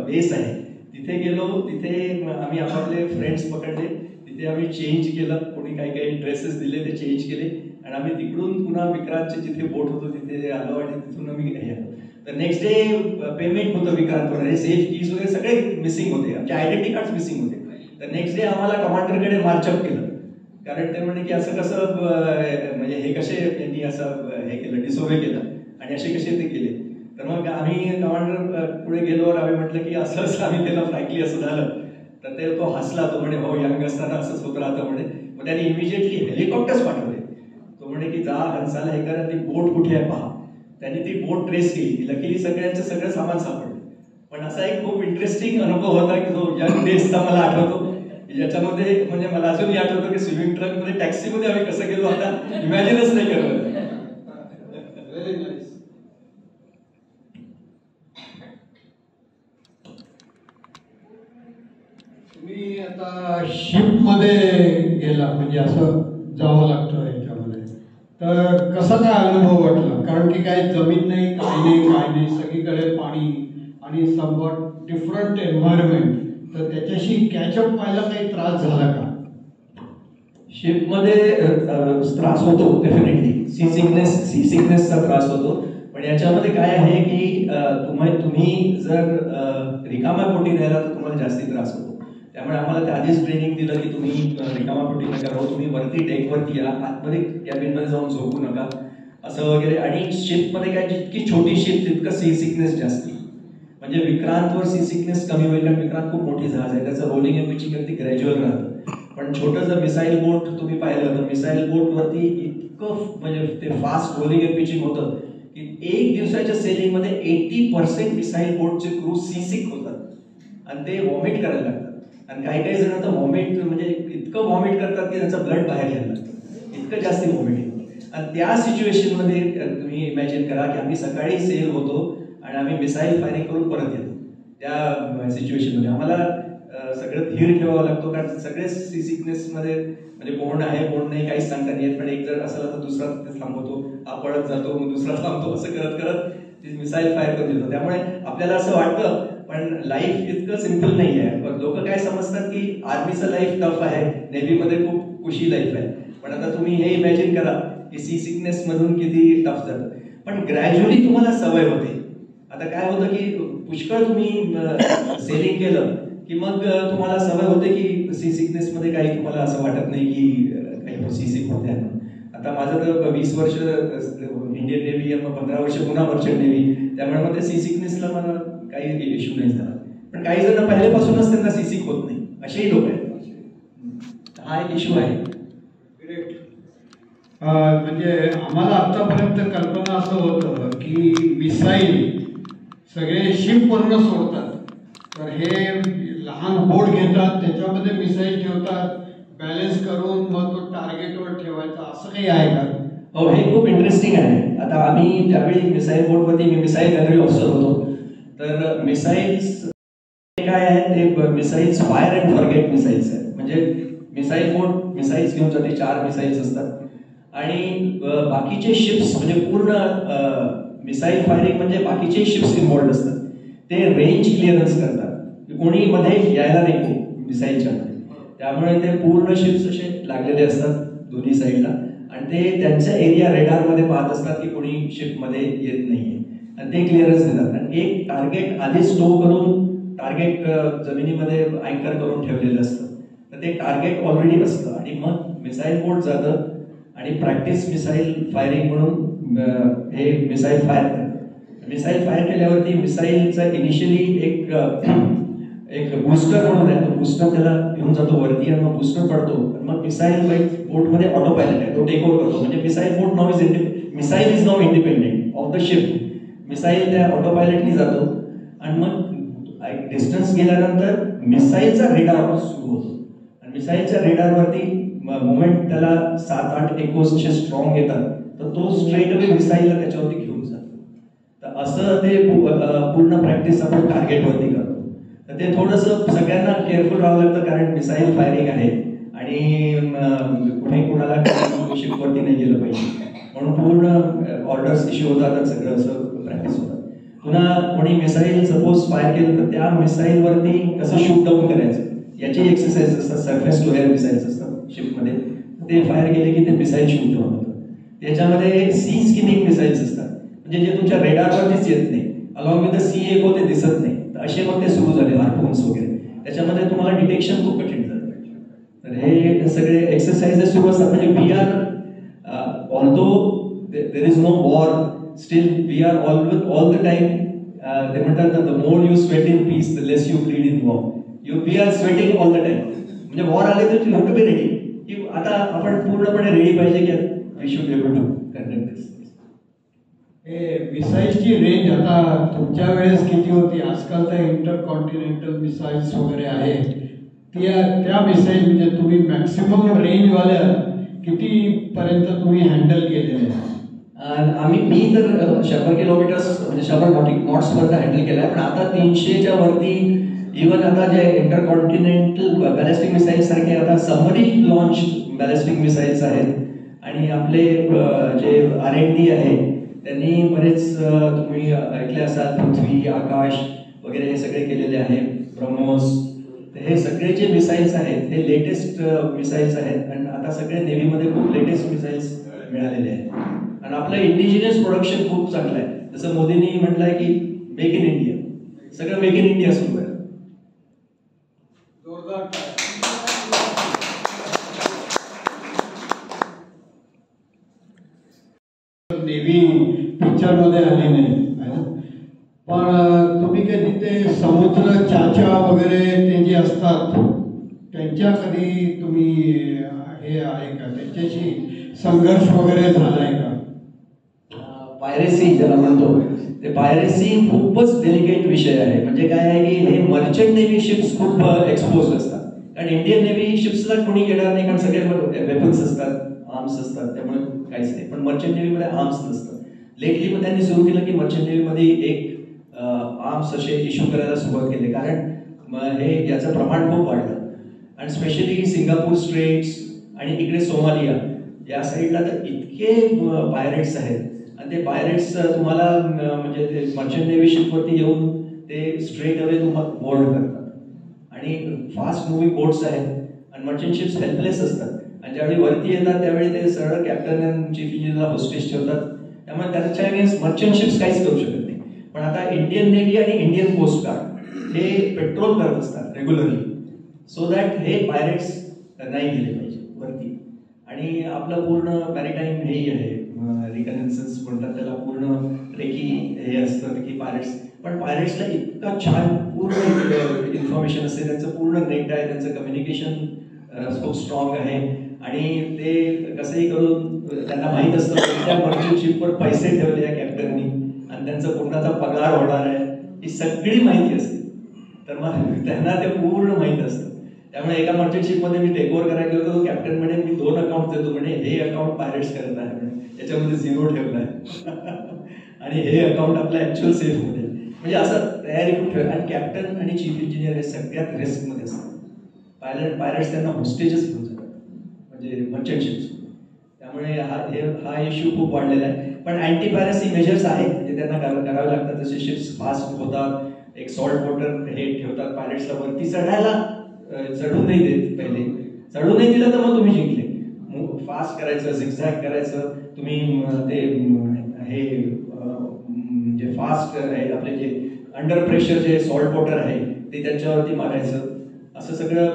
बेस आहे तिथे गेलो. तिथे आम्ही आपापले फ्रेंड्स पकडले. तिथे आम्ही चेंज केलं. कोणी काही काही ड्रेसेस दिले ते चेंज केले आणि आम्ही तिकडून पुन्हा विक्रांतचे जिथे बोट होतो तिथे आलो आणि तिथून आम्ही हे आलो. तर नेक्स्ट डे पेमेंट होतं विक्रांतवर आणि सेफ कीज वगैरे सगळे मिसिंग होते. आमचे आयडेंटिटी कार्ड्स मिसिंग होते. तर नेक्स्ट डे आम्हाला कमांडरकडे मार्चअप केलं. कारण ते म्हणे की असं कसं म्हणजे हे कसे त्यांनी असं हे केलं, डिसोबे केलं आणि असे कसे ते केले. तर मग आम्ही कमांडर पुढे गेलो आणि आम्ही म्हटलं की असं असं आम्ही केलं, फ्रँकली असं झालं. तर ते तो हसला. तो म्हणे हो यंग असताना असंच होत राहतं म्हणे. मग त्यांनी इमिजिएटली हेलिकॉप्टर्स पाठवले. तो म्हणे की जा हंसाला हे करा, ती बोट कुठे आहे पहा. त्यांनी ती बोट ट्रेस केली. लकीली सगळ्यांचं सगळं सामान सापडलं. पण असा एक खूप इंटरेस्टिंग अनुभव होता की जो यंग डेजचा मला आठवतो. याच्यामध्ये म्हणजे मला अजूनही आठवतं की स्विमिंग ट्रकमध्ये टॅक्सीमध्ये आम्ही कसं गेलो आता इमॅजिनच नाही करत. तुम्ही आता शिपमध्ये गेला म्हणजे असं जावं लागतं ह्याच्यामध्ये, तर कसा काय अनुभव वाटला? कारण की काय जमीन नाही, काय नाही, सगळीकडे पाणी आणि समवट डिफरंट एन्व्हायरमेंट. तर त्याच्याशी कॅचअप व्हायला काही त्रास झाला का? शिपमध्ये त्रास होतो डेफिनेटली, सी सिकनेसचा त्रास होतो. पण याच्यामध्ये काय आहे की तुम्ही जर रिकामा पोटी राहिला तर तुम्हाला जास्ती त्रास होतो. त्यामुळे आम्हाला त्या आधीच ट्रेनिंग दिलं की तुम्ही रिकामा पोटी नका राहू, तुम्ही वरती डेकवरती या, आतमध्ये कॅबिनमध्ये जाऊन झोपू नका असं वगैरे. आणि शिपमध्ये काय, जितकी छोटी शिप तितकं सी सिकनेस जास्ती. म्हणजे विक्रांतवर सी सिकनेस कमी होईल, कारण विक्रांत खूप मोठी जहाज आहे, त्याचं रोलिंग अँड पिचिंग अगदी ग्रॅज्युअल राहतं. पण छोटं जर मिसाईल बोट तुम्ही पाहिलं तर मिसाईल बोटवरती इतकं म्हणजे ते फास्ट रोलिंग अँड पिचिंग होतं की एक दिवसाच्या सेलिंगमध्ये 80% मिसाईल बोटचे क्रू सी सिक होतात आणि ते वॉमिट करायला लागतात. आणि काही जण तर वॉमिट म्हणजे इतकं वॉमिट करतात की त्यांचं ब्लड बाहेर यायला लागतं, इतकं जास्त वॉमिटिंग. आणि त्या सिच्युएशनमध्ये तुम्ही इमॅजिन करा की आम्ही सकाळी सेल होतो आणि आम्ही मिसाईल फायरिंग करून परत येतो. त्या सिच्युएशनमध्ये आम्हाला सगळं धीर ठेवावं लागतो, कारण सगळेच सी सिकनेसमध्ये म्हणजे कोण आहे कोण नाही काहीच सांगता नाही येत. पण एक जर असला तर दुसरा तिथे थांबवतो, हा पळत जातो, मग दुसरा थांबतो, असं करत करत ती मिसाईल फायर करून देतो. त्यामुळे आपल्याला असं वाटतं पण लाईफ इतकं सिम्पल नाही आहे. पण लोक काय समजतात की आर्मीचं लाईफ टफ आहे, नेव्हीमध्ये खूप खुशी लाईफ आहे. पण आता तुम्ही हे इमॅजिन करा की सी सिकनेस मधून किती टफ जातं. पण ग्रॅज्युअली तुम्हाला सवय होते. आता काय होतं की पुष्कळ तुम्ही सेलिंग केलं की मग तुम्हाला सवय होते की सी सिकनेस मध्ये काही तुम्हाला असं वाटत नाही की काही सी सिक होते. आता माझं तर 20 वर्ष इंडियन नेव्ही आणि 15 वर्ष पुन्हा मर्चंट नेव्ही, त्यामुळे मग ते सी सिकनेसला मला काही इश्यू नाही झाला. पण काही जण पहिल्यापासूनच त्यांना सी सिक होत नाही, असेही लोक आहेत. हा एक इश्यू आहे. म्हणजे आम्हाला आतापर्यंत कल्पना असं होतं की मिसाईल सगळे शिप पूर्ण सोडतात, तर हे लहान बोट घेतात, त्याच्यामध्ये मिसाईल ठेवतात, बॅलन्स करून मग तो टार्गेटवर ठेवायचा, असं काही आहे का? हो, हे खूप इंटरेस्टिंग आहे. आता आम्ही ज्यावेळी मिसाईल बोटवरती, मी मिसाईल गनरी ऑफिसर होतो, तर मिसाईल्स काय आहेत ते missiles fire and forget missiles आहेत. म्हणजे मिसाईल बोट मिसाईल्स घेऊन जाते, 4 मिसाईल्स असतात आणि बाकीचे शिप्स म्हणजे पूर्ण मिसाईल फायरिंग म्हणजे बाकीचे शिप्स इन्व्हॉल्ड असतात. ते रेंज क्लिअरन्स करतात, कोणी मध्ये यायला नाही मिसाईलच्या मध्ये. त्यामुळे ते पूर्ण शिप्स असे लागलेले असतात दोन्ही साईडला आणि ते त्यांच्या एरिया रेडारमध्ये पाहत असतात की कोणी शिपमध्ये येत नाहीये आणि ते क्लिअरन्स देतात. आणि एक टार्गेट आधीच स्टो करून टार्गेट जमिनीमध्ये अँकर करून ठेवलेलं असतं, तर ते टार्गेट ऑलरेडी असतं आणि मग मिसाईल बोट जातं आणि प्रॅक्टिस मिसाईल फायरिंग म्हणून हे मिसाईल फायर करतात. मिसाईल फायर केल्यावरती मिसाईलचा इनिशियली एक बूस्टर म्हणून आहे, तो बूस्टर त्याला घेऊन जातो वरती आणि मग बूस्टर पडतो आणि मग मिसाईल बोटमध्ये ऑटो पायलट आहे, तो टेक ओव्हर करतो. म्हणजे missile boat now missile is now independent of the ship. Missile त्या ऑटो पायलटनी जातो आणि मग डिस्टन्स गेल्यानंतर मिसाईलचा रेडार सुरू होतो आणि मिसाईलच्या रेडारवरती मोमेंट त्याला 7-8 एकोसचे स्ट्रॉंग येतात, तर तो स्ट्रेट अवे मिसाईलला त्याच्यावरती घेऊन जातो. तर असं ते पूर्ण प्रॅक्टिस आपण टार्गेटवरती करतो. तर ते थोडंसं सगळ्यांना केअरफुल राहावं लागतं, कारण मिसाईल फायरिंग आहे आणि कुठे कुणाला शिपवरती नाही गेलं पाहिजे म्हणून पूर्ण ऑर्डर्स इश्यू होतात आणि सगळं असं प्रॅक्टिस होतात. पुन्हा कोणी मिसाईल सपोज फायर केलं तर त्या मिसाईलवरती कसं शूट डाऊन करायचं याची एक्सरसाइज असतात. सरफेस टू एअर मिसाईल्स असतात शिपमध्ये, ते फायर केले की ते मिसाईल शूट डाऊन होतं. त्याच्यामध्ये सी स्किनिंग मिसाईल्स असतात, म्हणजे जे तुमच्या रेडारवरतीच येत नाही, अलॉंग विथ द सी एको ते दिसत नाही, तर असे मग ते सुरू झाले हार्पून्स वगैरे. त्याच्यामध्ये तुम्हाला डिटेक्शन खूप कठीण झालं. तर हे सगळे एक्सरसाइजेस सुरू असतात. म्हणजे we are although there is no war, still we are all the time ते म्हणतात the more you sweat in peace the less you bleed in war. We are sweating all the time. म्हणजे war आले तर you have to be ready, की आता आपण पूर्णपणे ready पाहिजे की we should be able to conduct this. मिसाईलची रेंज आता तुमच्या वेळेस किती होती? आजकाल तर इंटरकॉन्टिनेंटल मिसाईल्स वगैरे आहे, त्या मिसाईल म्हणजे तुम्ही मॅक्सिमम रेंजवाल्या कितीपर्यंत तुम्ही हँडल केलेले? मी तर 100 किलोमीटर्स म्हणजे 100 नॉट्सपर्यंत हँडल केलं आहे. पण आता 300च्या वरती इव्हन आता जे इंटरकॉन्टिनेंटल बॅलिस्टिक मिसाईल्स सारखे आता सबमरीन लॉन्च बॅलिस्टिक मिसाईल्स आहेत. आणि आपले जे R&D आहे त्यांनी बरेच तुम्ही ऐकले असाल, पृथ्वी, आकाश वगैरे हे सगळे केलेले आहे, ब्रह्मोस. तर हे सगळे जे मिसाईल्स आहेत हे लेटेस्ट मिसाईल्स आहेत आणि आता सगळे नेव्हीमध्ये खूप लेटेस्ट मिसाईल्स मिळालेले आहेत आणि आपलं इंडिजिनियस प्रोडक्शन खूप चांगलं आहे. जसं मोदींनी म्हटलंय की मेक इन इंडिया, सगळं मेक इन इंडिया सुरू आहे. नेव्ही पिक्चर मध्ये आली नाही, पण तुम्ही कधी ते समुद्र चाचा वगैरे ते जे असतात त्यांच्या कधी तुम्ही हे आहे का, त्यांच्याशी संघर्ष वगैरे झालाय का? पायरेसी ज्याला म्हणतो ते पायरेसी खूपच डेलिकेट विषय आहे. म्हणजे काय आहे की हे मर्चंट नेव्ही शिप्स खूप एक्सपोज असतात. कारण इंडियन नेव्ही शिप्सला कोणी घेणार नाही, कारण सगळे वेपन्स असतात, आर्म्स असतात, त्यामुळे काहीच नाही. पण मर्चंट नेव्हीमध्ये आर्म्स नसतात. लेटली मग त्यांनी सुरू केलं की मर्चंट नेव्हीमध्ये एक आर्म्स असे इश्यू करायला सुरुवात केली, कारण हे याचं प्रमाण खूप वाढलं. आणि स्पेशली सिंगापूर स्ट्रेट्स आणि इकडे सोमालिया या साईडला तर इतके पायरेट्स आहेत आणि ते पायरेट्स तुम्हाला म्हणजे ते मर्चंट नेव्ही शिपवरती येऊन ते स्ट्रेट अवे तुम्हाला बोर्ड करतात आणि फास्ट मुव्हिंग बोट्स आहेत आणि मर्चंट शिप्स हेल्पलेस असतात आणि ज्यावेळी वरती येतात त्यावेळी ते सरळ कॅप्टन आणि चीफ इंजिनियरला होस्टेज ठेवतात. त्यामुळे त्याच्या अगेन्स्ट मर्चंट शिप्स काहीच करू शकत नाही. पण आता इंडियन नेव्ही आणि इंडियन कोस्ट गार्ड हे पेट्रोल करत असतात रेग्युलरली, सो दॅट हे पायरेट्स नाही गेले पाहिजे वरती. आणि आपलं पूर्ण मॅरिटाईम हेही आहे, रिकनेन्सन्स म्हणतात त्याला, पूर्ण रेकी हे असतं की पायरेट्स, पण पायरेट्सला इतका छान पूर्ण इन्फॉर्मेशन असते, त्यांचं पूर्ण नेट आहे, त्यांचं कम्युनिकेशन खूप स्ट्रॉंग आहे आणि ते कसंही करून त्यांना माहीत असतं त्या मर्चंट शिपवर पैसे ठेवले आहे कॅप्टननी आणि त्यांचा कोणाचा पगार होणार आहे ही सगळी माहिती असते. तर मग त्यांना ते पूर्ण माहीत असतं. त्यामुळे एका मर्चंट शिपमध्ये मी टेक ओव्हर करायला गेलो तो कॅप्टन म्हणे मी 2 अकाउंट देतो, म्हणे हे अकाउंट पायरेट्स करत आहे म्हणे, याच्यामध्ये 0 ठेवला आहे आणि हे अकाउंट आपलं ऍक्च्युअल सेफमध्ये. म्हणजे असं तयारी खूप ठेवली. आणि कॅप्टन आणि चीफ इंजिनियर हे सगळ्यात रिस्कमध्ये असतात. पायरेट्स त्यांना होस्टेजच घेऊन जातात म्हणजे मर्चंट शिप्स. त्यामुळे हा इश्यू खूप वाढलेला आहे. पण अँटी पायरेसी मेजर्स आहेत जे त्यांना करावे लागतात. जसे शिप्स फास्ट होतात, एक सॉल्ट वॉटर हे ठेवतात पायरेट्सला वरती चढायला, चढू नाही देत. पहिले चढू नाही दिलं तर मग तुम्ही जिंकले. फास्ट करायचं, झिगझॅग करायचं तुम्ही, ते हे जे फास्ट आहे आपले जे अंडर प्रेशर जे सॉल्ट वॉटर आहे ते त्यांच्यावरती मारायचं. असं सगळं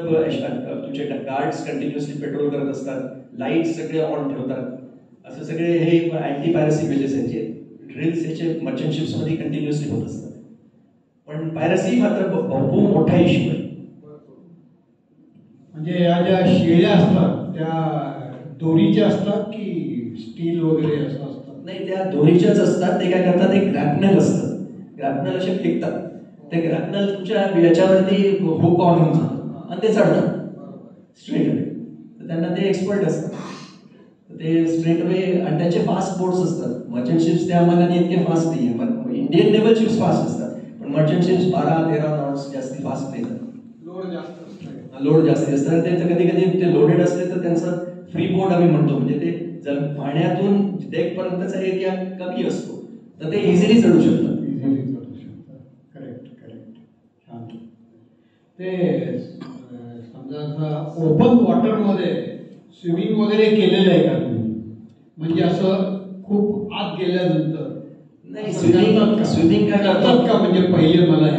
तुमचे गार्ड्स कंटिन्युअसली पेट्रोल करत असतात, लाईट सगळे ऑन ठेवतात. असं सगळे हे अँटी पायरसी मेजर्स आहेत जे ड्रिल्स याचे मर्चंट शिप्समध्ये कंटिन्युअसली होत असतात. पण पायरसी मात्र खूप मोठा इश्यू आहे. म्हणजे या ज्या शेळ्या असतात त्या दोरीच्या असतात की स्टील वगैरे असं असतात? नाही, त्या दोरीच्याच असतात. ते काय करतात, एक ग्रॅपनल असतं, ग्रॅपनल असे फेकतात. ते ग्रॅपनल तुमच्या याच्यावरती हुक ऑन होऊन जातं आणि ते चढतात स्ट्रेट अवे. तर त्यांना ते एक्सपर्ट असतात, ते स्ट्रेट अवे. आणि त्यांचे फास्ट बोट्स असतात. मर्चंट शिप्स त्या मानाने इतके फास्ट नाही आहे, पण इंडियन नेव्हल शिप्स फास्ट असतात. पण मर्चंट शिप्स 12-13 नॉट्स जास्ती फास्ट नाही. लोड जास्त असतात. ते कधी कधी ते लोडेड असले तर त्यांचं फ्री बोर्ड आम्ही म्हणतो, म्हणजे ते जर पाण्यातून डेक पर्यंतचा एरिया कमी असतो तर ते इझिली चढू शकतात. ते समजा ओपन वॉटरमध्ये स्विमिंग वगैरे केलेलं आहे का तुम्ही? म्हणजे असं खूप आत गेल्यानंतर नाही, स्विमिंग काय करतात का? म्हणजे पहिले मला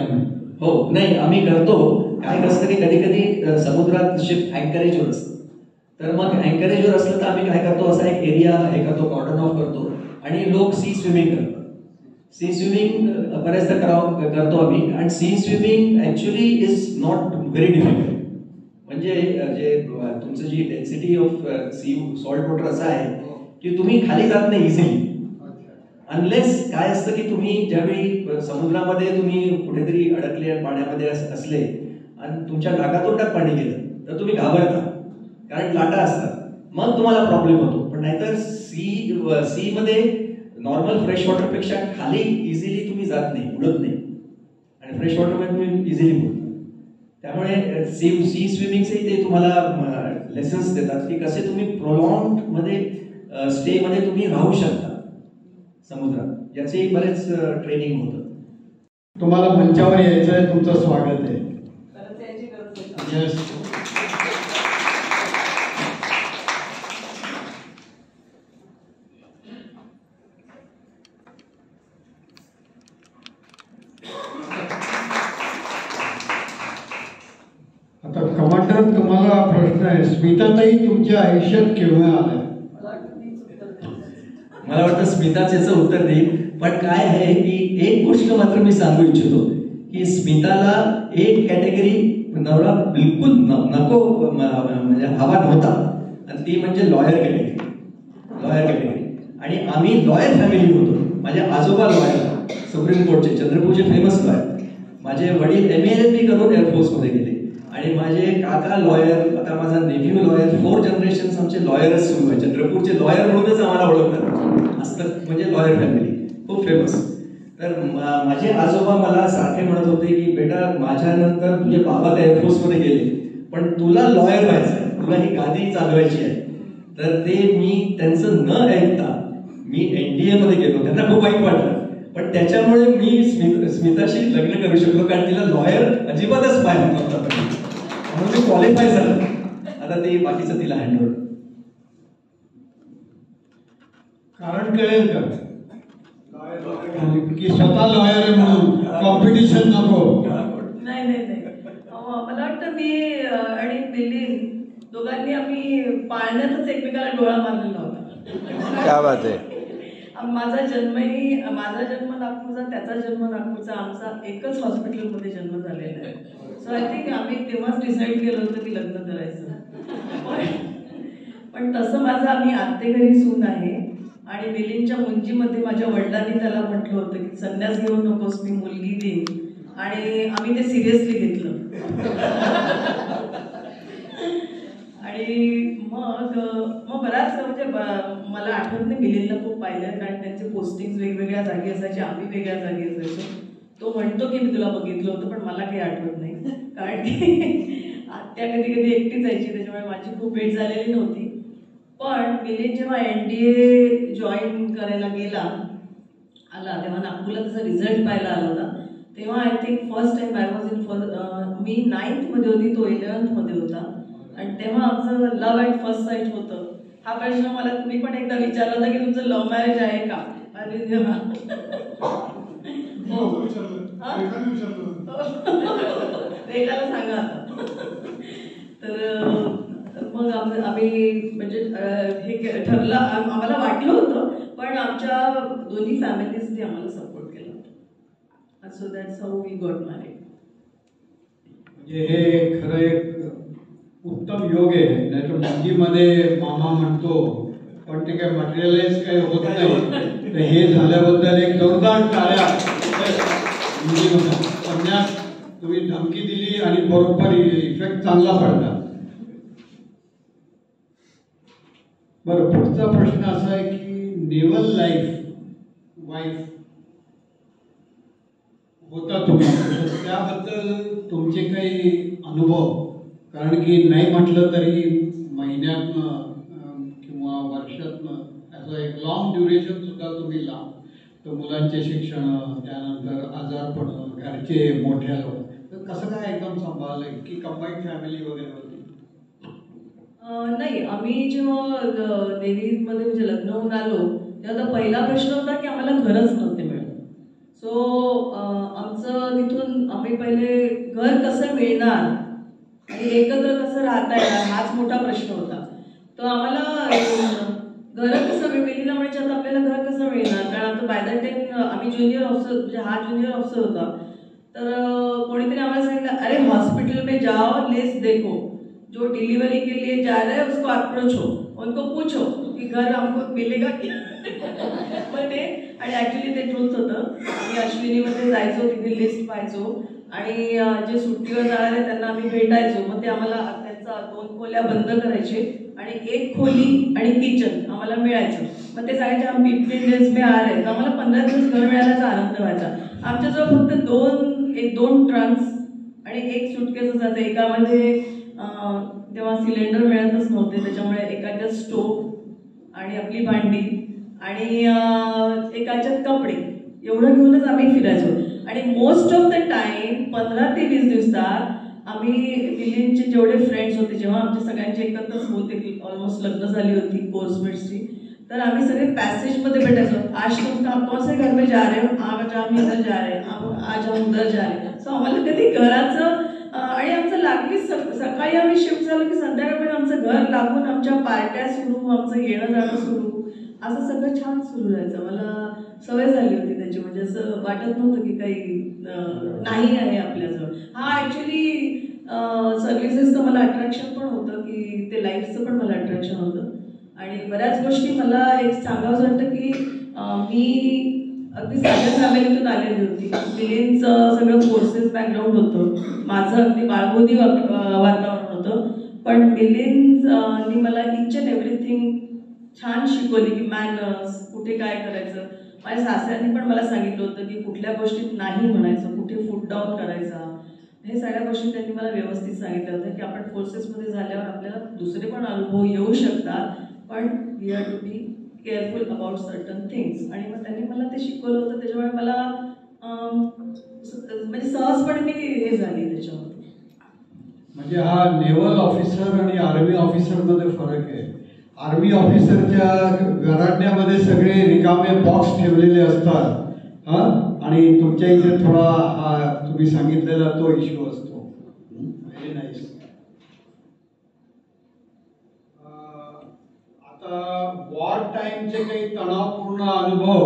हो, नाही आम्ही करतो. काय असतं की कधी कधी समुद्रात शिप अँकरेजवर असतं, तर मग अँकरेजवर असलं तर आम्ही काय करतो, असा एक एरिया हे करतो, कॉर्डन ऑफ करतो आणि लोक सी स्विमिंग करतात. सी स्विमिंग बऱ्याचदा करतो आम्ही. आणि sea swimming actually is not very difficult. म्हणजे जे तुमचं जी density of sea salt water असं आहे की तुम्ही खाली जात नाही इझिली, अनलेस काय असतं की तुम्ही ज्यावेळी समुद्रामध्ये तुम्ही कुठेतरी अडकले पाण्यामध्ये असले आणि तुमच्या नाकातोंडात पाणी गेलं तर तुम्ही घाबरता, कारण लाटा असतात, मग तुम्हाला प्रॉब्लेम होतो. पण नाहीतर सी मध्ये नॉर्मल फ्रेश वॉटरपेक्षा खाली इझिली तुम्ही जात नाही, उडत नाही. आणि फ्रेश वॉटरमध्ये तुम्ही इझिली उडता. त्यामुळे सी स्विमिंगचे ते तुम्हाला लेसन्स देतात की कसे तुम्ही प्रोलॉन्ग मध्ये स्टे मध्ये तुम्ही राहू शकता समुद्रात. याचे बरेच ट्रेनिंग होतं. तुम्हाला मंचावर यायचं आहे, तुमचं स्वागत आहे. येस. आता कमांडर तुम्हाला प्रश्न आहे, स्मिताताई तुमच्या आयुष्यात केव्हा आल्या? मला वाटतं स्मिताच याचं उत्तर देईल. पण काय आहे की एक गोष्ट मात्र मी सांगू इच्छितो की स्मिताला एक कॅटेगरी नवरा बिलकुल नको म्हणजे हवा नव्हता, आणि ती म्हणजे लॉयर कॅटेगरी. आणि आम्ही लॉयर फॅमिली होतो. माझे आजोबा लॉयर, सुप्रीम कोर्टचे, चंद्रपूरचे फेमस लॉयर. माझे वडील MA करून एअरफोर्समध्ये गेले, आणि माझे काका लॉयर, आता माझा नेव्ह्यू लॉयर. 4 जनरेशन आमचे लॉयरच सुरू आहे. चंद्रपूरचे लॉयर म्हणूनच आम्हाला ओळखतात. असतं म्हणजे लॉयर फॅमिली खूप फेमस. तर माझे आजोबा मला सारखे म्हणत होते की बेटा, माझ्यानंतर तुझे बाबा तर एअरफोर्समध्ये गेले, पण तुला लॉयर व्हायचं, तुला ही गादी चालवायची आहे. तर ते मी त्यांचं न ऐकता मी NDA मध्ये गेलो. त्यांना खूप वाईट वाटलं, पण त्याच्यामुळे मी स्मिताशी लग्न करू शकलो, कारण तिला लॉयर अजिबातच पाहिजे नव्हता, म्हणून मी क्वालिफाय झालं. आता ते बाकीचं तिला हँडओव्हर. कारण कळेल का की स्वतः लॉयर आहे म्हणून कॉम्पिटिशन नको? नाही. मला वाटतं मी आणि मिलिंद दोघांनी आम्ही पाळण्यातच एकमेकाला डोळा मारलेला होता. क्या बात आहे. माझा जन्म नागपूरचा, त्याचा जन्म नागपूरचा, आमचा एकच हॉस्पिटलमध्ये जन्म झालेला आहे. सो आय थिंक आम्ही तेव्हाच डिसाईड केलं होतं की लग्न करायचं. पण तसं माझं आम्ही आत्ते घरी सून आहे, आणि मिलिंदच्या मुंजीमध्ये माझ्या वडिलांनी त्याला म्हटलं होतं की संन्यास घेऊ नकोस, मी मुलगी देईन, आणि आम्ही ते सिरियसली घेतलं. आणि मग बराच म्हणजे मला आठवत नाही, मिलिंदला खूप पाहिलं, कारण त्यांचे पोस्टिंग वेगवेगळ्या जागी असायचे, आम्ही वेगळ्या जागी असायचो. तो म्हणतो की मी तुला बघितलं होतं, पण मला काही आठवत नाही, कारण की आत्या कधी कधी एकटी जायची, त्याच्यामुळे माझी खूप भेट झालेली नव्हती. पण मिलिंद जेव्हा NDA जॉईन करायला आला तेव्हा नागपूरला त्याचा रिझल्ट पाहायला आला होता. तेव्हा I think first time I was in me 9th मध्ये होती, तो 11th मध्ये होता, आणि तेव्हा आमचं लव्ह ॲट फर्स्ट साईट होतं. हा प्रश्न मला तुम्ही पण एकदा विचारला होता की तुमचं लव्ह मॅरेज आहे का? आणि तेव्हा रेखाला सांगा आता. तर मग आम्ही म्हणजे हे ठरलं, आम्हाला वाटलं होतं, पण आमच्या दोन्ही फॅमिलीजने आम्हाला सपोर्ट केला होता. So that's how we got married. म्हणजे हे खरं एक उत्तम योग आहे. नाही तर मुंजीमध्ये मामा म्हणतो, पण ते काय मटेरियलाइज काही होत नाही. तर हे झाल्याबद्दल एक जोरदार टाळ्या. मुंजीमध्ये संन्यास तुम्ही धमकी दिली आणि बरोबर इफेक्ट चांगला पडला. बरं, पुढचा प्रश्न असा आहे की नेव्हल वाईफ होता तुम्ही, त्याबद्दल तुमचे काही अनुभव? कारण की नाही म्हटलं तरी महिन्यातनं किंवा वर्षातनं ॲज एक लॉंग ड्युरेशन सुद्धा तुम्ही लांब, तर मुलांचे शिक्षण, त्यानंतर आजारपण, घरचे मोठ्या लोक, तर कसं काय एकदम सांभाळलं की कंबाईंड फॅमिली वगैरे होती? नाही, आम्ही जेव्हा देवीमध्ये म्हणजे लग्न होऊन आलो तेव्हा पहिला प्रश्न होता की आम्हाला घरच नव्हते मिळत. सो आमचं तिथून आम्ही पहिले घर कसं मिळणार आणि एकत्र कसं राहता येणार हाच मोठा प्रश्न होता. तर आम्हाला घर कसं मिळेल म्हणजे आता आपल्याला घर कसं मिळणार, कारण आता बाय द टाइम आम्ही ज्युनियर ऑफिसर, म्हणजे हा ज्युनियर ऑफिसर होता. तर कोणीतरी आम्हाला सांगितलं, अरे हॉस्पिटल में जाओ, लिस्ट देखो, जो डिलीवरी के लिए जा रहे हैं उसको अप्रोच हो, उनको पूछो कि घर हमको मिलेगा क्या. पण ते आणि ॲक्च्युली ते ट्रूथ होतं. आम्ही अश्विनीमध्ये जायचो, तिथे लिस्ट पाहायचो, आणि जे सुट्टीवर जाणारे त्यांना आम्ही भेटायचो. मग ते आम्हाला त्यांचा 2 खोल्या बंद करायचे आणि 1 खोली आणि किचन आम्हाला मिळायचं. मग ते सांगायचे आम्ही 15 डेज में आ रहे हैं. तर आम्हाला 15 दिवस घर मिळाल्याचा आनंद व्हायचा. आमच्याजवळ फक्त 2 ट्रंक्स आणि 1 सुटकेस असायचं. एकामध्ये तेव्हा सिलेंडर मिळतच नव्हते, त्याच्यामुळे एकाच्यात स्टोव्ह आणि आपली भांडी आणि एकाच्यात कपडे, एवढं घेऊनच आम्ही फिरायचो. आणि मोस्ट ऑफ द टाइम 15 ते 20 दिवसात आम्ही मिलिंदचे जेवढे फ्रेंड्स होते, जेव्हा आमचे सगळ्यांचे एकत्रच होते की ऑलमोस्ट लग्न झाली होती कोर्समेट्सची, तर आम्ही सगळे पॅसेजमध्ये भेटायचो. आज तुम कौन से घर में जा रहे हो, आज हम इधर जा रहे हैं, आज हम उधर जा रहे हैं. सो आम्हाला कधी घराचं आणि आमचं लागलीच सकाळी आम्ही शिफ्ट झालं की संध्याकाळपर्यंत आमचं घर लागून आमच्या पार्ट्या सुरू, आमचं येणं जाणं सुरू, असं सगळं छान सुरू राहायचं. मला सवय झाली होती त्याची, म्हणजे असं वाटत नव्हतं की काही नाही आहे आपल्याजवळ. हा ॲक्च्युली सर्व्हिसेसचं मला अट्रॅक्शन पण होतं, की ते लाईफचं पण मला अट्रॅक्शन होतं. आणि बऱ्याच गोष्टी मला एक सांगावंसं वाटतं की मी अगदी साध्या फॅमिलीतून आलेली होती. मिलिंदचं सगळं फोर्सेस बॅकग्राऊंड होतं, माझं अगदी बाळगोदी वातावरण होतं. पण मिलिंदनी मला इच अँड एव्हरीथिंग छान शिकवली की मॅनर्स, कुठे काय करायचं. माझ्या सासऱ्यांनी पण मला सांगितलं होतं की कुठल्या गोष्टीत नाही म्हणायचं, कुठे फूट डाऊन करायचा. हे सगळ्या गोष्टी त्यांनी मला व्यवस्थित सांगितलं होतं की आपण फोर्सेसमध्ये झाल्यावर आपल्याला दुसरे पण अनुभव येऊ शकतात, पण we have to be careful about certain things. आणि मग त्यांनी मला ते शिकवलं होतं, त्याच्यामुळे मला म्हणजे सहजपणे मी हे झाली त्याच्यामध्ये. म्हणजे हा नेव्हल ऑफिसर आणि आर्मी ऑफिसरमध्ये फरक आहे. आर्मी ऑफिसरच्या घराण्यामध्ये सगळे रिकामे बॉक्स ठेवलेले असतात आणि तुमच्या इथे थोडा तुम्ही सांगितलेला तो इश्यू असतो. Very nice. आता वॉर टाइमचे काही तणावपूर्ण अनुभव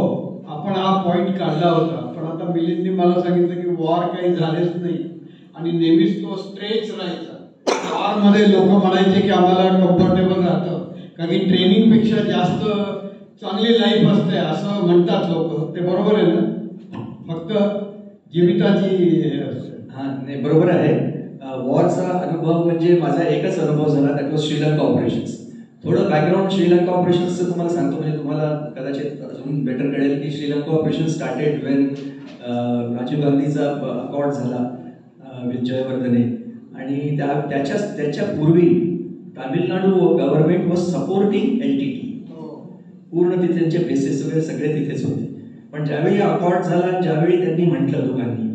आपण हा पॉइंट काढला होता, पण आता मिलिंदने मला सांगितलं की वॉर काही झालेच नाही आणि नेहमीच तो स्ट्रेच राहायचा. वॉरमध्ये लोक म्हणायचे की आम्हाला कम्फर्टेबल राहतं, कारण की ट्रेनिंगपेक्षा जास्त चांगली लाईफ असते असं म्हणतात लोक. ते बरोबर आहे ना? फक्त जीविताची हां, नाही बरोबर आहे. वॉरचा अनुभव म्हणजे माझा एकच अनुभव झाला, दॅट वॉज श्रीलंका ऑपरेशन्स. थोडं बॅकग्राऊंड श्रीलंका ऑपरेशन्सचं तुम्हाला सांगतो, म्हणजे तुम्हाला कदाचित अजून बेटर कळेल की Sri Lanka operation started when Rajiv गांधीचा अकॉर्ड झाला विथ जयवर्धने, आणि त्याच्या पूर्वी Tamil Nadu government was supporting LTT. पूर्ण तिथे त्यांचे बेसिस वगैरे सगळे तिथेच होते. पण ज्यावेळी अकॉर्ड झाला, ज्यावेळी त्यांनी म्हटलं दोघांनी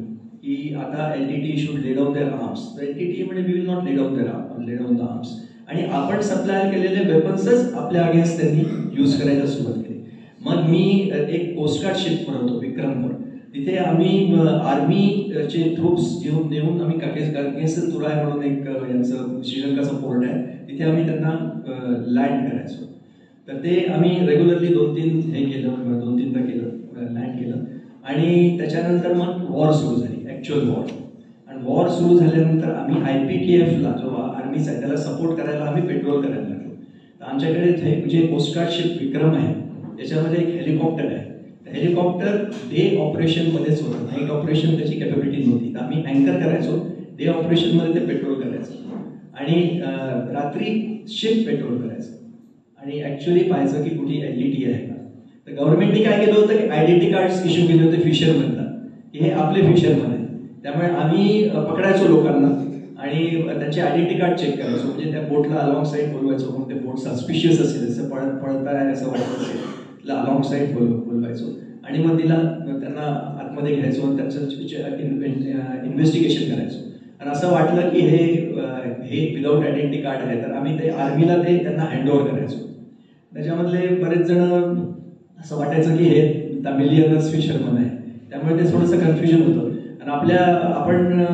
की आता LTT शुड ले डाऊन देअर आर्म्स, तर LTT म्हणजे वी विल नॉट ले डाऊन द आर्म्स, आणि आपण सप्लाय केलेले वेपन्सच आपल्या अगेन्स्ट त्यांनी यूज करायला सुरुवात केली. मग मी एक कोस्टगार्ड शिप बनवतो विक्रमवर, तिथे आम्ही आर्मीचे ट्रूप्स नेऊन आम्ही काकेसर तुराय म्हणून एक यांचं श्रीलंकाचं पोर्ट आहे, तिथे आम्ही त्यांना लँड करायचो. तर ते आम्ही रेग्युलरली 2-3दा केलं, लँड केलं. आणि त्याच्यानंतर मग वॉर सुरू झाली, ॲक्च्युअल वॉर. आणि वॉर सुरू झाल्यानंतर आम्ही IPKFला जो आर्मीचा आहे त्याला सपोर्ट करायला आम्ही पेट्रोल करायला लागलो. तर आमच्याकडे जे कोस्टगार्ड शिप विक्रम आहे त्याच्यामध्ये एक हेलिकॉप्टर आहे. हेलिकॉप्टर डे ऑपरेशनमध्येच होतं, नाईट ऑपरेशन त्याची कॅपॅबिलिटी नव्हती. तर आम्ही अँकर करायचो, डे ऑपरेशनमध्ये ते पेट्रोल करायचं आणि रात्री शिप पेट्रोल करायचं आणि ॲक्च्युअली पाहायचं की कुठे LTT आहे का. तर गव्हर्नमेंटने काय केलं होतं की आयडेंटिटी कार्ड्स इश्यू केले होते फिशरमॅनला, की हे आपले फिशरमॅन आहेत. त्यामुळे आम्ही पकडायचो लोकांना आणि त्यांचे आयडेंटिटी कार्ड चेक करायचो. म्हणजे त्या बोटला अलॉंग साईड बोलवायचो, मग ते बोट सस्पिशियस असेल, जसं पळत आहे असं वाटत असेल तिला अलॉंग साईड बोलवायचो आणि मग तिला त्यांना आतमध्ये घ्यायचो आणि त्याचं इन्व्हेस्टिगेशन करायचो. आणि असं वाटलं की हे विदाऊट आयडेंटिटी कार्ड आहे तर आम्ही ते आर्मीला त्यांना हँडओव्हर करायचो. त्याच्यामधले बरेच जण असं वाटायचं की हे तामिलियनच फिशरमन आहे, त्यामुळे ते थोडंसं कन्फ्युजन होतं. आणि आपण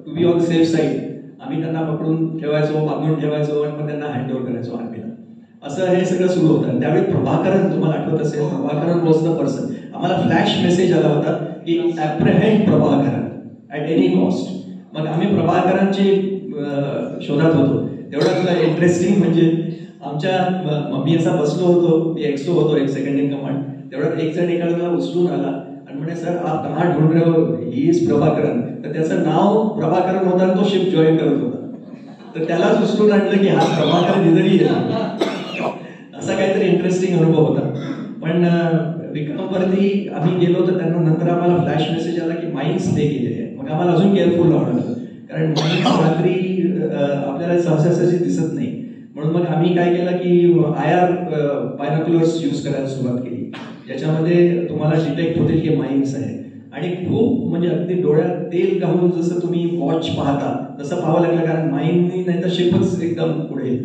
to be on safe side आम्ही त्यांना पकडून ठेवायचो, बांधून ठेवायचो आणि मग त्यांना हँडओव्हर करायचो आर्मीला. असं हे सगळं सुरू होतं. त्यावेळी प्रभाकरन, तुम्हाला आठवत असेल, प्रभाकरन वॉज द पर्सन. आम्हाला फ्लॅश मेसेज आला होता की ॲप्रहेंड प्रभाकरन ॲट एनी कॉस्ट. मग आम्ही प्रभाकरांची शोधात होतो. तेवढं इंटरेस्टिंग म्हणजे आमच्या मी असा बसलो होतो, मी एक्सो होतो, एक सेकंड इन कमांड. तेवढ्यात एक जण एका मला उचलून आला आणि म्हणे सर आप कहाँ ढूंढ रहे हो, ही इज प्रभाकरन. तर त्याचं नाव प्रभाकरन होतं आणि तो शिप जॉईन करत होता. तर त्यालाच उचलून आणलं की हा प्रभाकरन इधरही आहे. असा काहीतरी इंटरेस्टिंग अनुभव होता. पण विक्रमवरती आम्ही गेलो तर त्यांना नंतर आम्हाला फ्लॅश मेसेज आला की माईन्स ते गेले आहे. मग आम्हाला अजून केअरफुल राहावं लागलं, कारण माईन्स रात्री आपल्याला सहसाची दिसत नाही. म्हणून मग आम्ही काय केलं की IR बायनॉक्युलर्स यूज करायला सुरुवात केली, ज्याच्यामध्ये तुम्हाला डिटेक्ट होतील की माईन्स आहे. आणि खूप म्हणजे अगदी डोळ्यात तेल घालून जसं तुम्ही वॉच पाहता तसं पाहावं लागलं, कारण माइंडनी नाही तर शिपच एकदम पुढे.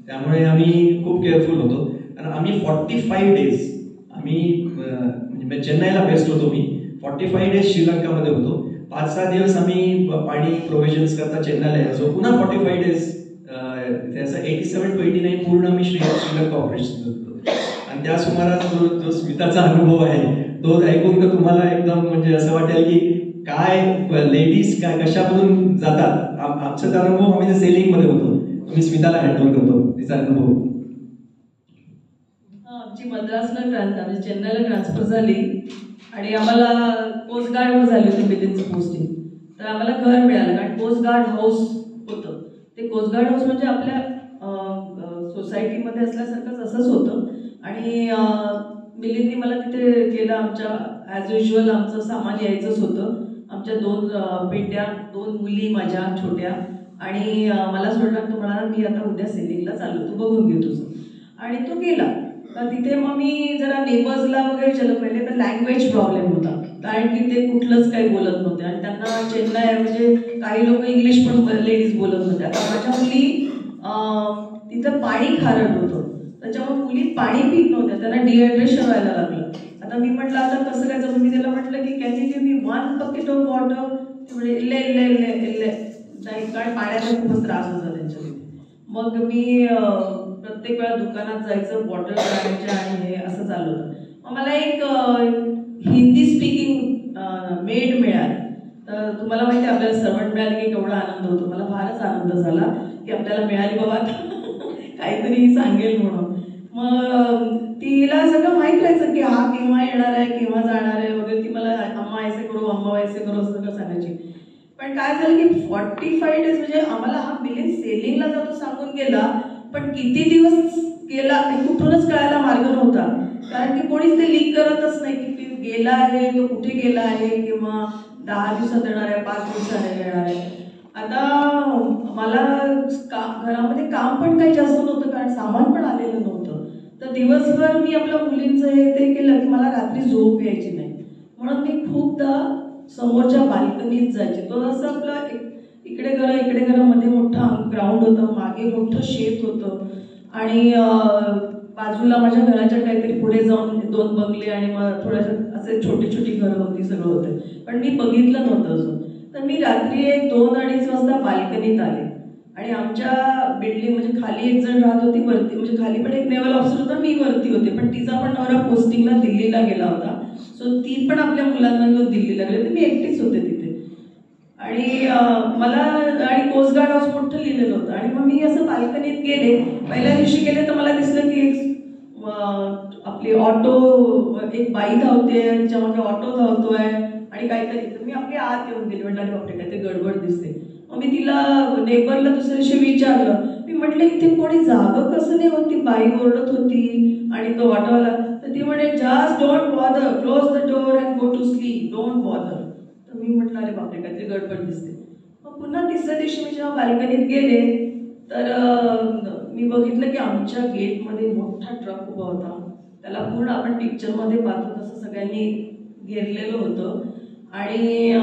त्यामुळे आम्ही खूप केअरफुल होतो. कारण आम्ही 45 डेज आम्ही म्हणजे चेन्नईला बेस्ट होतो मी. 45 डेज श्रीलंकामध्ये होतो. 5-6 दिवस आम्ही पाणी प्रोव्हिजन्स करता चेन्नईला यायचो. पुन्हा 45 डेज त्याचं 87 to 89 पूर्ण आम्ही श्रीलंका ऑपरेशन करतो. आणि त्या सुमारास जो स्मिताचा अनुभव आहे तो ऐकून तर तुम्हाला एकदम म्हणजे असं वाटेल की काय लेडीज काय कशामधून जातात. आमचा तर अनुभव आम्ही सेलिंग मध्ये होतो. मी स्मिताला हँडल करतो तिचा अनुभव. आमची मद्रासला म्हणजे चेन्नईला ट्रान्सफर झाली आणि आम्हाला कोस्ट गार्डवर झाली होती मिलिंदची पोस्टिंग. तर आम्हाला घर मिळालं कारण कोस्ट गार्ड हाऊस होतं. ते कोस्ट गार्ड हाऊस म्हणजे आपल्या सोसायटीमध्ये असल्यासारखंच असंच होतं. आणि मिलिंदनी मला तिथे केलं. आमच्या ॲज युज्युअल आमचं सामान यायचंच होतं. आमच्या 2 पेट्या, 2 मुली माझ्या छोट्या, आणि मला सोडला. तो म्हणाला मी आता उद्या सेलिंगला चाललो, तू बघून घे तुझं. आणि तो गेला. तर तिथे मग मी जरा नेबर्सला वगैरे विचारलं. पहिले तर लँग्वेज प्रॉब्लेम होता कारण की ते कुठलंच काही बोलत नव्हते आणि त्यांना चेन्नई म्हणजे काही लोक इंग्लिश पण लेडीज बोलत नव्हत्या. आता माझ्या मुली तिथं पाणी खारट होतं त्याच्यामुळे मुली पाणी पीत नव्हत्या, त्यांना डिहायड्रेशन व्हायला लागलं. आता मी म्हटलं आता कसं काय जमलं. मी त्याला म्हटलं की can you give me 1 bucket of water. म्हणजे इल्ले नाही कारण पाण्याचा खूपच त्रास होता त्यांच्या तिथे. मग मी प्रत्येक वेळा दुकानात जायचं, बॉटल काढायच्या आणि हे असं चालू होतं. मग मला एक हिंदी स्पीकिंग मेड मिळाली. तर तुम्हाला माहिती आहे आपल्याला सर्वंट मिळाली की केवढा आनंद होतो. मला फारच आनंद झाला की आपल्याला मिळाली बाबा काहीतरी सांगेल म्हणून. मग तिला सगळं माहीत राहायचं की हा केव्हा येणार आहे, केव्हा जाणार आहे वगैरे. ती मला अम्मा ऐसे करू, अम्मा ऐसे करू असं सगळं सांगायची. पण काय झालं की 45 डेज म्हणजे आम्हाला हा मिलिंद सेलिंगला जातो सांगून गेला, पण किती दिवस गेला हे कुठूनच कळायला मार्ग नव्हता. कारण की कोणीच ते लीक करतच नाही की गेला आहे, तो कुठे गेला आहे, किंवा 10 दिवसात येणार आहे, 5 दिवसात येणार आहे. आता मला घरामध्ये काम पण काही जास्त नव्हतं कारण सामान पण आलेलं नव्हतं. तर दिवसभर मी आपल्या मुलींचं हे ते केलं की मला रात्री झोप यायची नाही. म्हणून मी खूपदा समोरच्या बाल्कनीत जायचे. तो असं आपलं इकडे घरा मध्ये मोठा ग्राउंड होतं, मागे मोठं शेत होतं आणि बाजूला माझ्या घराच्या काहीतरी पुढे जाऊन 2 बंगले आणि मग थोडंसं असे छोटी घरं होती, सगळं होतं. पण मी बघितलं नव्हतं अजून. तर मी रात्री 2-2:30 वाजता बाल्कनीत आले आणि आमच्या बिल्डिंग म्हणजे खाली एक जण राहत होती, वरती म्हणजे खाली पण एक नेव्हल ऑफिसर होता, मी वरती होते. पण तिचा पण नवरा पोस्टिंगला दिल्लीला गेला होता. सो ती पण आपल्या मुलांना घेऊन दिल्लीला गेले. तर मी एकटीच होते तिथे आणि मला आणि कोस्ट गार्ड हाऊस मोठं लिहिलेलं होतं. आणि मग मी असं बाल्कनीत गेले. पहिल्या दिवशी गेले तर मला दिसलं की आपली ऑटो एक बाई धावते, तिच्यामध्ये ऑटो धावतोय आणि काहीतरी. तर मी आपली आत येऊन गेली. म्हटलं बापरे काहीतरी गडबड दिसते. मग मी तिला नेबरला दुसऱ्या दिवशी विचारलं. मी म्हटलं इथे कोणी जागं कसं नाही होती, बाई ओरडत होती आणि तो ऑटोवाला. तर ती म्हणे just don't bother, close the door and go to sleep, don't bother. तर मी म्हटलं अरे बापरे काहीतरी गडबड दिसते. मग पुन्हा तिसऱ्या दिवशी मी जेव्हा बाल्कनीत गेले तर मी बघितलं की आमच्या गेटमध्ये मोठा ट्रक उभा होता. त्याला पूर्ण आपण पिक्चरमध्ये पाहतो तसं सगळ्यांनी घेरलेलं होतं. आणि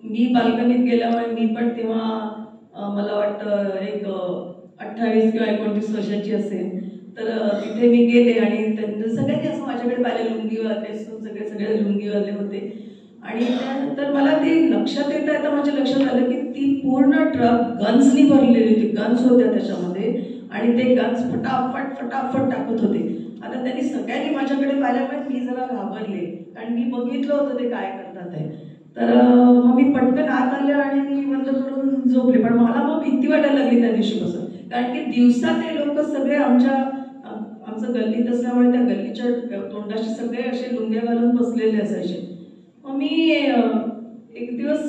मी बाल्कनीत गेल्यामुळे मी पण तेव्हा मला वाटतं एक 28 किंवा 29 वर्षाची असेल. तर तिथे मी गेले आणि त्यांनी सगळ्यांनी असं माझ्याकडे पाहिले, लुंगीवाले सगळे लुंगीवाले होते. आणि त्यानंतर मला ते लक्षात येता माझ्या लक्षात आलं की ती पूर्ण ट्रक गन्सनी भरलेली होती. गन्स होत्या त्याच्यामध्ये आणि ते गन्स फटाफट टाकत होते. आता त्यांनी सगळ्यांनी माझ्याकडे पाहिल्यामुळे मी जरा घाबरले कारण मी बघितलं होतं ते काय करतात आहे. तर मग मी पटकन आत आले आणि मी बंद करून झोपले. पण मला मग भीती वाटायला लागली त्या दिवशीपासून, कारण की दिवसा ते लोक सगळे आमचं गल्लीत असल्यामुळे त्या गल्लीच्या तोंडाशी सगळे असे लुंग्या घालून बसलेले असायचे. मग मी एक दिवस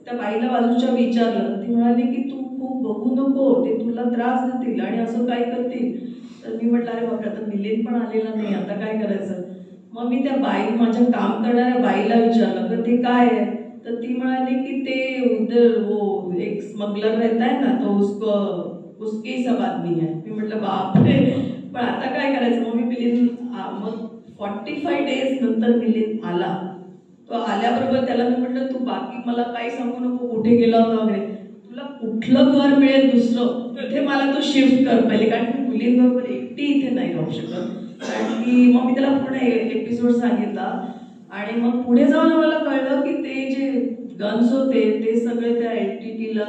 त्या बाईला बाजूच्या विचारलं. ती म्हणाली की तू खूप बघू नको, ते तुला त्रास देतील आणि असं काय करतील. तर मी म्हटलं अरे बापरे आता मिलिंद पण आलेला नाही, आता काय करायचं. मग मी त्या माझ्या काम करणाऱ्या बाईला विचारलं तर ते काय आहे. तर ती म्हणाली की ते उधर वो एक स्मगलर रहता है ना, तो उसके सब आदमी है. मी म्हटलं बापरे, पण आता काय करायचं. मग मी मिलिंद मग 45 डेज नंतर मिलिंद आला तो आल्याबरोबर त्याला मी म्हटलं तू बाकी मला काही सांगू नको, कुठे गेला होता वगैरे, तुला कुठलं घर मिळेल दुसरं तिथे मला तू शिफ्ट कर पहिले, कारण मी मुलींबरोबर एकटी इथे नाही राहू शकत. कारण की मग मी त्याला पूर्ण एपिसोड सांगितला. आणि मग पुढे जाऊन मला कळलं की ते जे गन्स होते ते सगळे त्या LTTला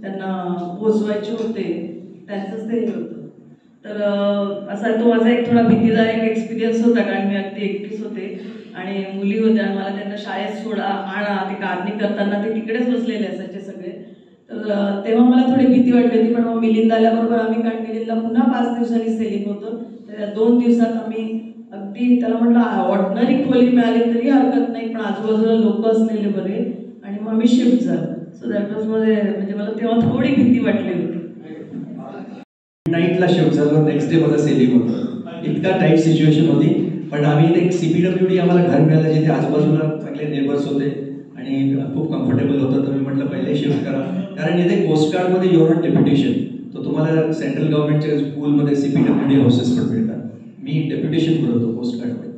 त्यांना पोचवायचे होते, त्यांचंच ते हे होतं. तर असा तो माझा एक थोडा भीतीदायक एक्सपिरियन्स होता, कारण मी अगदी एकटीच होते आणि मुली होत्या, मला त्यांना शाळेत सोडा आणा, ते कारणी करताना ते तिकडेच बसलेले असायचे सगळे. तर तेव्हा मला थोडी भीती वाटली होती. पण मग मिलिंद आल्याबरोबर आम्ही, कारण मिलिंदला पुन्हा 5 दिवसांनी सेलिंग होतं, तर 2 दिवसात आम्ही अगदी त्याला म्हटलं ऑर्डिनरी खोली मिळाली तरी हरकत नाही, पण आजूबाजूला लोक असलेले बरे, आणि मग आम्ही शिफ्ट झालो. सो दॅट वॉज म्हणजे मला तेव्हा थोडी भीती वाटली होती. नाईटला शिफ्ट झालो, नेक्स्ट डे माझं सेलिंग होतं. इतका टाईट सिच्युएशन होती. पण आम्ही एक CPWD आम्हाला घर मिळालं, जिथे आजूबाजूला चांगले नेबर्स होते आणि खूप कम्फर्टेबल होतं. तर मी म्हटलं पहिले शिफ्ट करा, कारण इथे कोस्ट गार्डमध्ये युअर ऑन डेप्युटेशन, तर तुम्हाला सेंट्रल गव्हर्नमेंटच्या स्कूलमध्ये CPWD हाऊसेस पण मिळतात. मी डेप्युटेशन करत होतो कोस्ट गार्डमध्ये,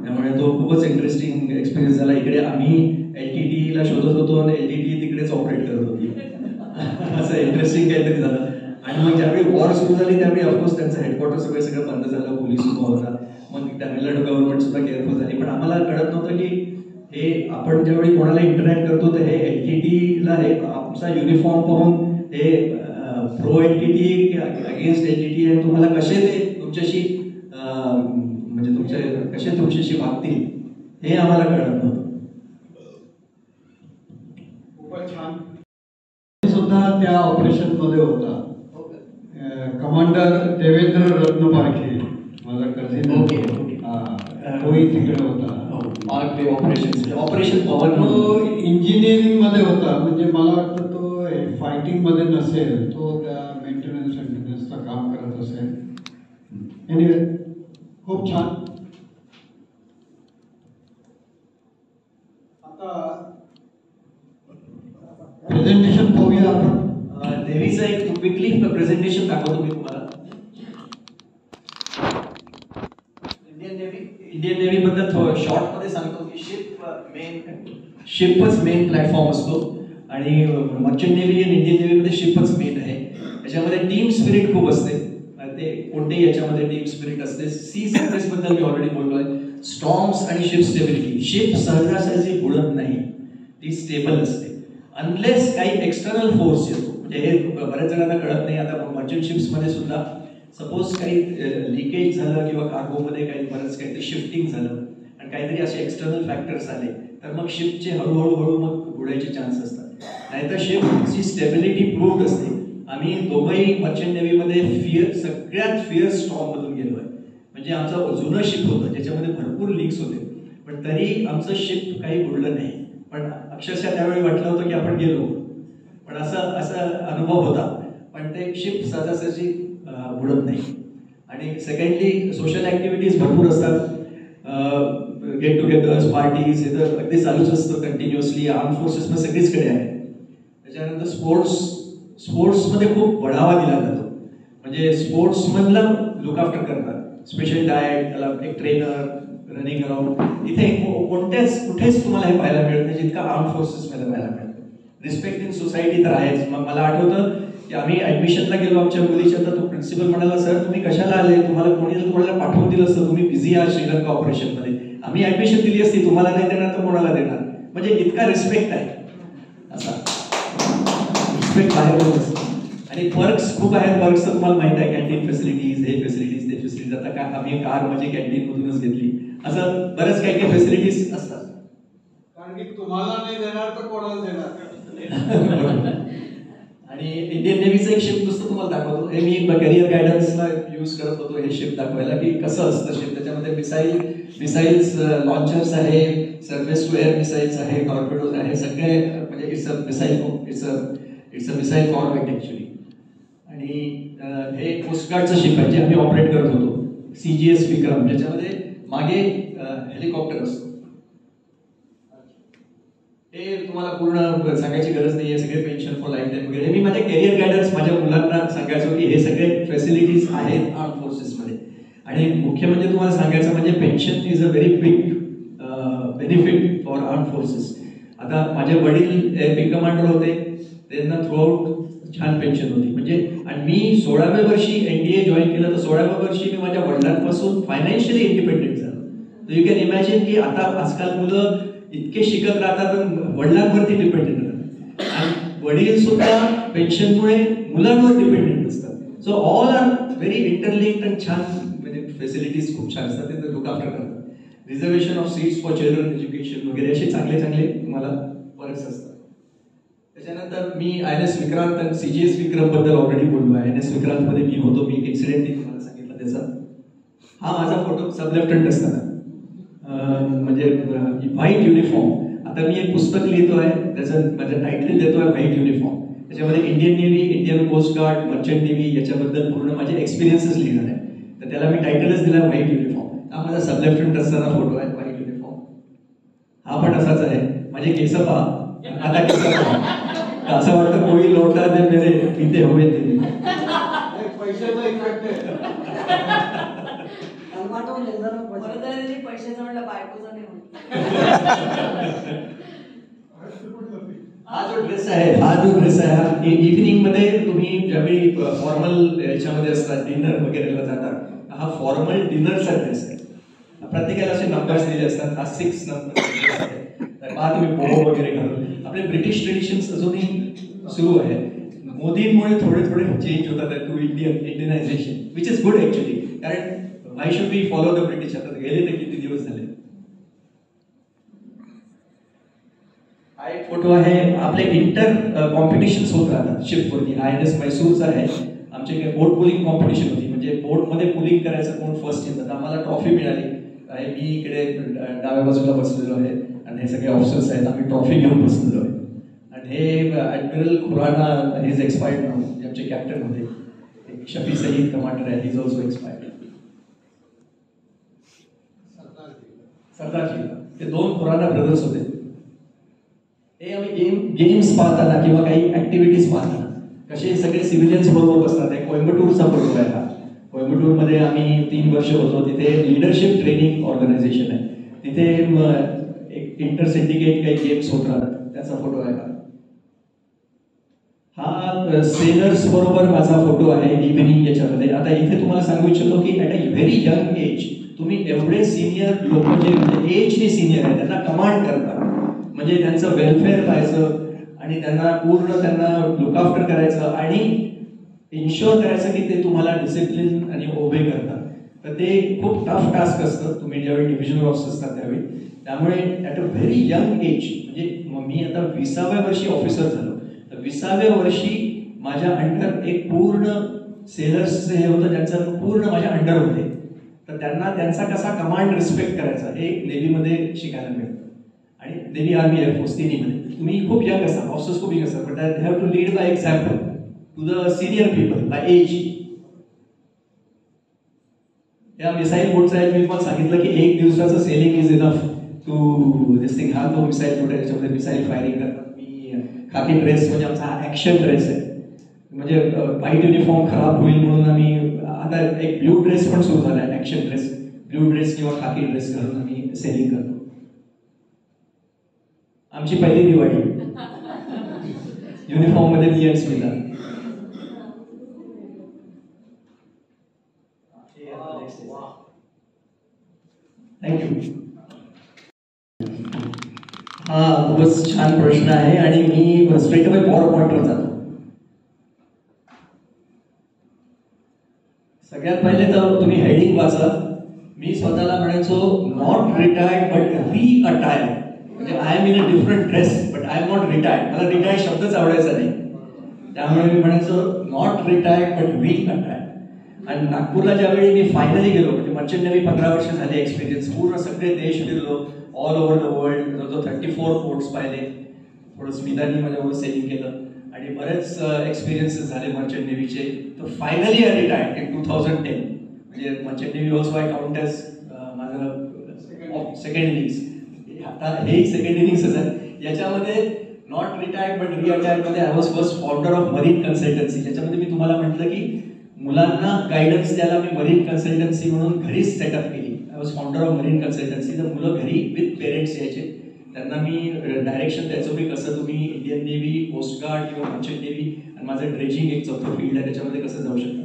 त्यामुळे तो खूपच इंटरेस्टिंग एक्सपिरियन्स झाला. इकडे आम्ही LTTला शोधत होतो आणि LTT तिकडेच ऑपरेट करत होती. असं इंटरेस्टिंग काहीतरी झालं. आणि मग ज्यावेळी वॉर सुरू झाली त्यावेळी ऑफकोर्स त्यांचं हेडक्वार्टर सगळं बंद झालं, पोलीस उभा होता. मग तामिळनाडू गव्हर्नमेंट सुद्धा केअरफुल झाली. पण आम्हाला कळत नव्हतं की हे आपण ज्यावेळी कोणाला इंटरॅक्ट करतो तर हे LTTला हे आमचा युनिफॉर्म पाहून हे प्रो LTT अगेन्स्ट LTT आहे, तुम्हाला कसे ते तुमच्याशी म्हणजे कसे तुमच्याशी वागतील हे आम्हाला कळत नव्हतं. खूपच छान. सुद्धा त्या ऑपरेशन मध्ये होता. कमांडर देवेंद्र रत्न पारखे, माझा कझिन. तोही तिकडे होता. ऑपरेशन पॉवर इंजिनिअरिंग मध्ये होता. म्हणजे मला वाटतं तो फायटिंग मध्ये नसेल, तो त्या मेंटेनन्स मेंटेनन्सचं काम करत असेल. एनिवे खूप छान. आता प्रेझेंटेशन पाहूया आपण. नेव्हीचं एक क्विकली प्रेझेंटेशन दाखवतो मी तुम्हाला. इंडियन नेव्ही बद्दल शॉर्ट मध्ये सांगतो की शिपच मेन प्लॅटफॉर्म असतो आणि मर्चंट नेव्ही आणि इंडियन नेव्हीमध्ये शिपच मेन आहे. त्याच्यामध्ये टीम स्पिरिट खूप असते. ते कोणतेही याच्यामध्ये टीम स्पिरिट असते. सी सिक्नेस बद्दल मी ऑलरेडी बोललोय. स्टॉर्म्स आणि शिप स्टेबिलिटी. शिप सहजासहजी बुडत नाही, ती स्टेबल असते अनलेस काही एक्सटर्नल फोर्स येतो. म्हणजे हे बऱ्याच जणांना कळत नाही. आता मर्चंट शिप्समध्ये सुद्धा सपोज काही लिकेज झालं किंवा कार्गोमध्ये काही बरंच काहीतरी शिफ्टिंग झालं आणि काहीतरी असे एक्सटर्नल फॅक्टर्स आले तर मग शिपचे हळूहळू मग बुडायचे चान्स असतात. नाहीतर शिपची स्टेबिलिटी प्रूव्ड असते. आम्ही दोघंही मर्चंट नेव्हीमध्ये सगळ्यात फिअर स्टॉर्म मधून गेलो आहे. म्हणजे आमचं जुनं शिप होतं ज्याच्यामध्ये भरपूर लीक्स होते, पण तरी आमचं शिप काही बुडलं नाही. पण अक्षरशः त्यावेळी वाटलं होतं की आपण गेलो, पण असा अनुभव होता. पण ते शिप सहजासहजी बुडत नाही. आणि सेकंडली सोशल ऍक्टिव्हिटीज भरपूर असतात. गेट टुगेदर्स, पार्टीज हे तर अगदी चालूच असतं कंटिन्युअसली. आर्म फोर्सेसमध्ये सगळीचकडे आहे. त्याच्यानंतर स्पोर्ट्समध्ये खूप बढावा दिला जातो. म्हणजे स्पोर्ट्समधला लुक आफ्टर करतात. स्पेशल डाएट, त्याला एक ट्रेनर, रनिंग अराउंड. इथे कुठेच तुम्हाला हे पाहायला मिळत नाही जितका आर्म फोर्सेसमध्ये पाहायला मिळतं. रिस्पेक्ट इन सोसायटी तर आहेच. मग मला आठवतं की आम्ही ऍडमिशनला गेलो आमच्या मुलीच्या, तर तो प्रिन्सिपल म्हणाला, सर तुम्ही कशाला आले, तुम्हाला पाठवून दिलं असतं, तुम्ही बिझी आहात श्रीलंका ऑपरेशनमध्ये, आम्ही ऍडमिशन दिली असती, तुम्हाला नाही देणार तर कोणाला देणार. म्हणजे इतका रिस्पेक्ट आहे. असा रिस्पेक्ट बाहेर. आणि पर्क्स खूप आहेत. पर्क्स तर तुम्हाला माहित आहे, कॅन्टीन फॅसिलिटीज, हे फॅसिलिटीज, ते फॅसिलिटीज. आता का आम्ही कार म्हणजे कॅन्टीन मधूनच घेतली. असं बरंच काही काही फॅसिलिटीज असतात. कारण की तुम्हाला नाही देणार तर कोणाला देणार. आणि इंडियन नेव्हीचं एक शिप नुसतं तुम्हाला दाखवतो. हे मी कॅरियर गायडन्सला यूज करत होतो हे शिप दाखवायला की कसं असतं शिप. त्याच्यामध्ये मिसाईल्स लॉन्चर्स आहे, सर्फेस टू एअर मिसाईल्स आहे, टॉर्पेडोज आहे, सगळे. म्हणजे it's a missile corvette actually. आणि हे कोस्टगार्डचं शिप आहे जे आम्ही ऑपरेट करत होतो. CGS विक्रम, ज्याच्यामध्ये मागे हेलिकॉप्टर असतो. हे तुम्हाला पूर्ण सांगायची गरज नाही आहे. सगळे पेन्शन फॉर लाईफ टाईम वगैरे मी माझ्या कॅरियर गायडन्स माझ्या मुलांना सांगायचो की हे सगळे फॅसिलिटीज आहेत आर्म फोर्सेसमध्ये. आणि मुख्य म्हणजे तुम्हाला सांगायचं म्हणजे pension is a very big benefit for our armed forces. आता माझे वडील विंग कमांडर होते, त्यांना थ्रूआउट छान पेन्शन होती. म्हणजे आणि मी 16व्या वर्षी NDA जॉईन केलं, तर 16व्या वर्षी मी माझ्या वडिलांपासून फायनान्शियली इंडिपेंडेंट झालो. तर यू कॅन इमॅजिन की आता आजकाल मुलं इतके शिकत राहतात पण वडिलांवरती डिपेंडेंट राहतात, आणि वडील सुद्धा पेन्शनमुळे मुलांवर डिपेंडेंट असतात. So all are very interlinked आणि छान, म्हणजे फॅसिलिटीज खूप छान असतात, ते लुक आफ्टर करतात. Reservation of seats for children education वगैरे असे चांगले चांगले तुम्हाला बरेच असतात. त्याच्यानंतर मी INS विक्रांत आणि CGS विक्रम बद्दल ऑलरेडी बोललो आहे. INS विक्रांत मध्ये मी होतो, मी एक इन्सिडेंट तुम्हाला सांगितलं त्याचा. हा माझा फोटो सब लेफ्टनंट असताना, म्हणजे व्हाईट युनिफॉर्म. आता मी एक पुस्तक लिहितोय, त्याचं माझं टायटल देतोय व्हाईट युनिफॉर्म. त्याच्यामध्ये Indian navy, Indian coast guard, merchant navy याच्याबद्दल पूर्ण माझे एक्सपिरियन्सेस लिहिणार आहे. तर त्याला मी टायटलच दिला व्हाईट युनिफॉर्म. हा माझा सब लेफ्टनंट असताना फोटो आहे, व्हाईट युनिफॉर्म. हा पण असाच आहे. माझे केस पहा, आता केस पहा, असं वाटतं कोई लोटा दे मेरे पीते हुए दिल. पैशाचा इफेक्ट आहे. पैशाचं म्हणलं बायकोचा नाही म्हणत. हा जो ड्रेस आहे, हा इव्हिनिंग मध्ये तुम्ही ज्यावेळी फॉर्मल याच्यामध्ये असतात, डिनर वगैरेला जातात, हा फॉर्मल डिनरचा ड्रेस आहे. प्रत्येकाला असे नंबर्स दिले असतात, हा 6 नंबर. पहा तुम्ही पोहो वगैरे घालून. आपले ब्रिटिश ट्रेडिशन्स अजूनही सुरू आहे. मोदींमुळे थोडे थोडे चेंज होतात to Indianisation, which is good actually. कारण why should we follow the British? आता गेले तर किती दिवस झाले. हा एक फोटो आहे. आपले इंटर कॉम्पिटिशन्स होत राहतात शिपवरती. INS मैसूरचा आहे. आमचे काही बोट पुलिंग कॉम्पिटिशन होती, म्हणजे बोटमध्ये पुलिंग करायचं कोण फर्स्ट येतं. तर आम्हाला ट्रॉफी मिळाली. मी इकडे डाव्या बाजूला बसलेलो आहे आणि हे सगळे ऑफिसर्स आहेत, आम्ही ट्रॉफी घेऊन बसलेलो आहे. आणि हे admiral Khurana, he is expired now, आमचे कॅप्टन होते. शफी सईद कमांडर आहे, he is also expired. Sardarji, ते 2 खुराना ब्रदर्स होते. हे आम्ही गेम्स पाहताना किंवा काही ऍक्टिव्हिटीज पाहताना कसे सगळे सिव्हिलियन्स बरोबर बसतात. एक कोइंबटूरचा फोटो आहे हा. कोइंबटूरमध्ये आम्ही 3 वर्ष होतो. तिथे लिडरशिप ट्रेनिंग ऑर्गनायझेशन आहे. तिथे एक इंटर सिंडिकेट काही गेम्स होत राहतात, त्याचा फोटो आहे हा. सेलर्स बरोबर माझा फोटो आहे इव्हिनिंग याच्यामध्ये. आता इथे तुम्हाला सांगू इच्छितो की at a very young age तुम्ही एवढे सिनियर लोक, म्हणजे एजने सिनियर आहे, त्यांना कमांड करता, म्हणजे त्यांचं वेलफेअर पाहायचं आणि त्यांना लुक आफ्टर करायचं आणि इन्शुअर करायचं की ते तुम्हाला डिसिप्लिन आणि ओबे करतात. तर ते खूप टफ टास्क असतं. तुम्ही ज्यावेळी डिव्हिजनल ऑफिसर असतात त्यावेळी. त्यामुळे at a very young age, म्हणजे मी आता 20व्या वर्षी ऑफिसर झालो, तर 20व्या वर्षी माझ्या अंडर एक पूर्ण सेलर्स हे होतं, ज्यांचं पूर्ण माझ्या अंडर होते. तर त्यांना त्यांचा कसा कमांड रिस्पेक्ट करायचा हे नेव्हीमध्ये शिकायला मिळतं. आणि नेव्ही, आर्मी, एअरफोर्स तिन्हीमध्ये तुम्ही खूप यंग असतात, ऑफिसर्स खूप यंग असतात, but they have to lead by example to the senior people by age. या मिसाईल बोटचा आहे, मी तुम्हाला सांगितलं की 1 दिवसाचं sailing is enough to this thing. हा तो मिसाईल बोट आहे, त्याच्यामध्ये मिसाईल फायरिंग करतात. मी खाकी ड्रेस, म्हणजे आमचा हा ऍक्शन ड्रेस आहे, म्हणजे व्हाईट युनिफॉर्म खराब होईल म्हणून आम्ही आता एक ब्ल्यू ड्रेस पण सुरू झाला आहे, ऍक्शन ड्रेस. ब्ल्यू ड्रेस किंवा खाकी ड्रेस घालून आम्ही सेलिंग करतो. आमची पहिली दिवाळी युनिफॉर्म मध्ये मी आणि स्मिता. थँक्यू. हा खूपच छान प्रश्न आहे आणि मी स्ट्रेट अवे पॉवर पॉइंटवर जातो. सगळ्यात पहिले तर तुम्ही हेडिंग वाचा. मी स्वतःला म्हणायचो नॉट रिटायर्ड बट रिअटायर्ड, म्हणजे I am in a different dress but I am not retired. मला रिटायर्ड शब्दच आवडायचा नाही, त्यामुळे मी म्हणायचो नॉट रिटायर्ड बट रिअटायर्ड. आणि नागपूरला ज्यावेळी मी फायनली गेलो, म्हणजे मर्चंट नेव्ही 15 वर्ष झाले एक्सपिरियन्स, पूर्ण सगळे देश फिरलो, ऑल ओव्हर द वर्ल्ड, जवळजवळ 34 पोर्ट्स पाहिले. थोडं स्मितानी माझ्याबरोबर सेलिंग केलं आणि बरेच एक्सपिरियन्सेस झाले मर्चंट नेव्हीचे. तर फायनली आय रिटायर्ड इन 2010. म्हणजे merchant navy also I count as माझं सेकंड इनिंग्स. आता हे सेकंड इनिंग्सच आहे. याच्यामध्ये नॉट रिटायर्ड बट रिअटायर्ड मध्ये I was first founder of marine consultancy. ज्याच्यामध्ये मी तुम्हाला म्हटलं की मुलांना गायडन्स द्यायला मी मरीन कन्सल्टन्सी म्हणून घरीच सेटअप केली. I was founder of marine consultancy. तर मुलं घरी विथ पेरेंट्स यायचे त्यांना मी डायरेक्शन द्यायचो की कसं तुम्ही इंडियन नेव्ही, कोस्ट गार्ड किंवा मर्चंट नेव्ही आणि माझं ड्रेजिंग एक चौथं फील्ड आहे त्याच्यामध्ये कसं जाऊ शकता.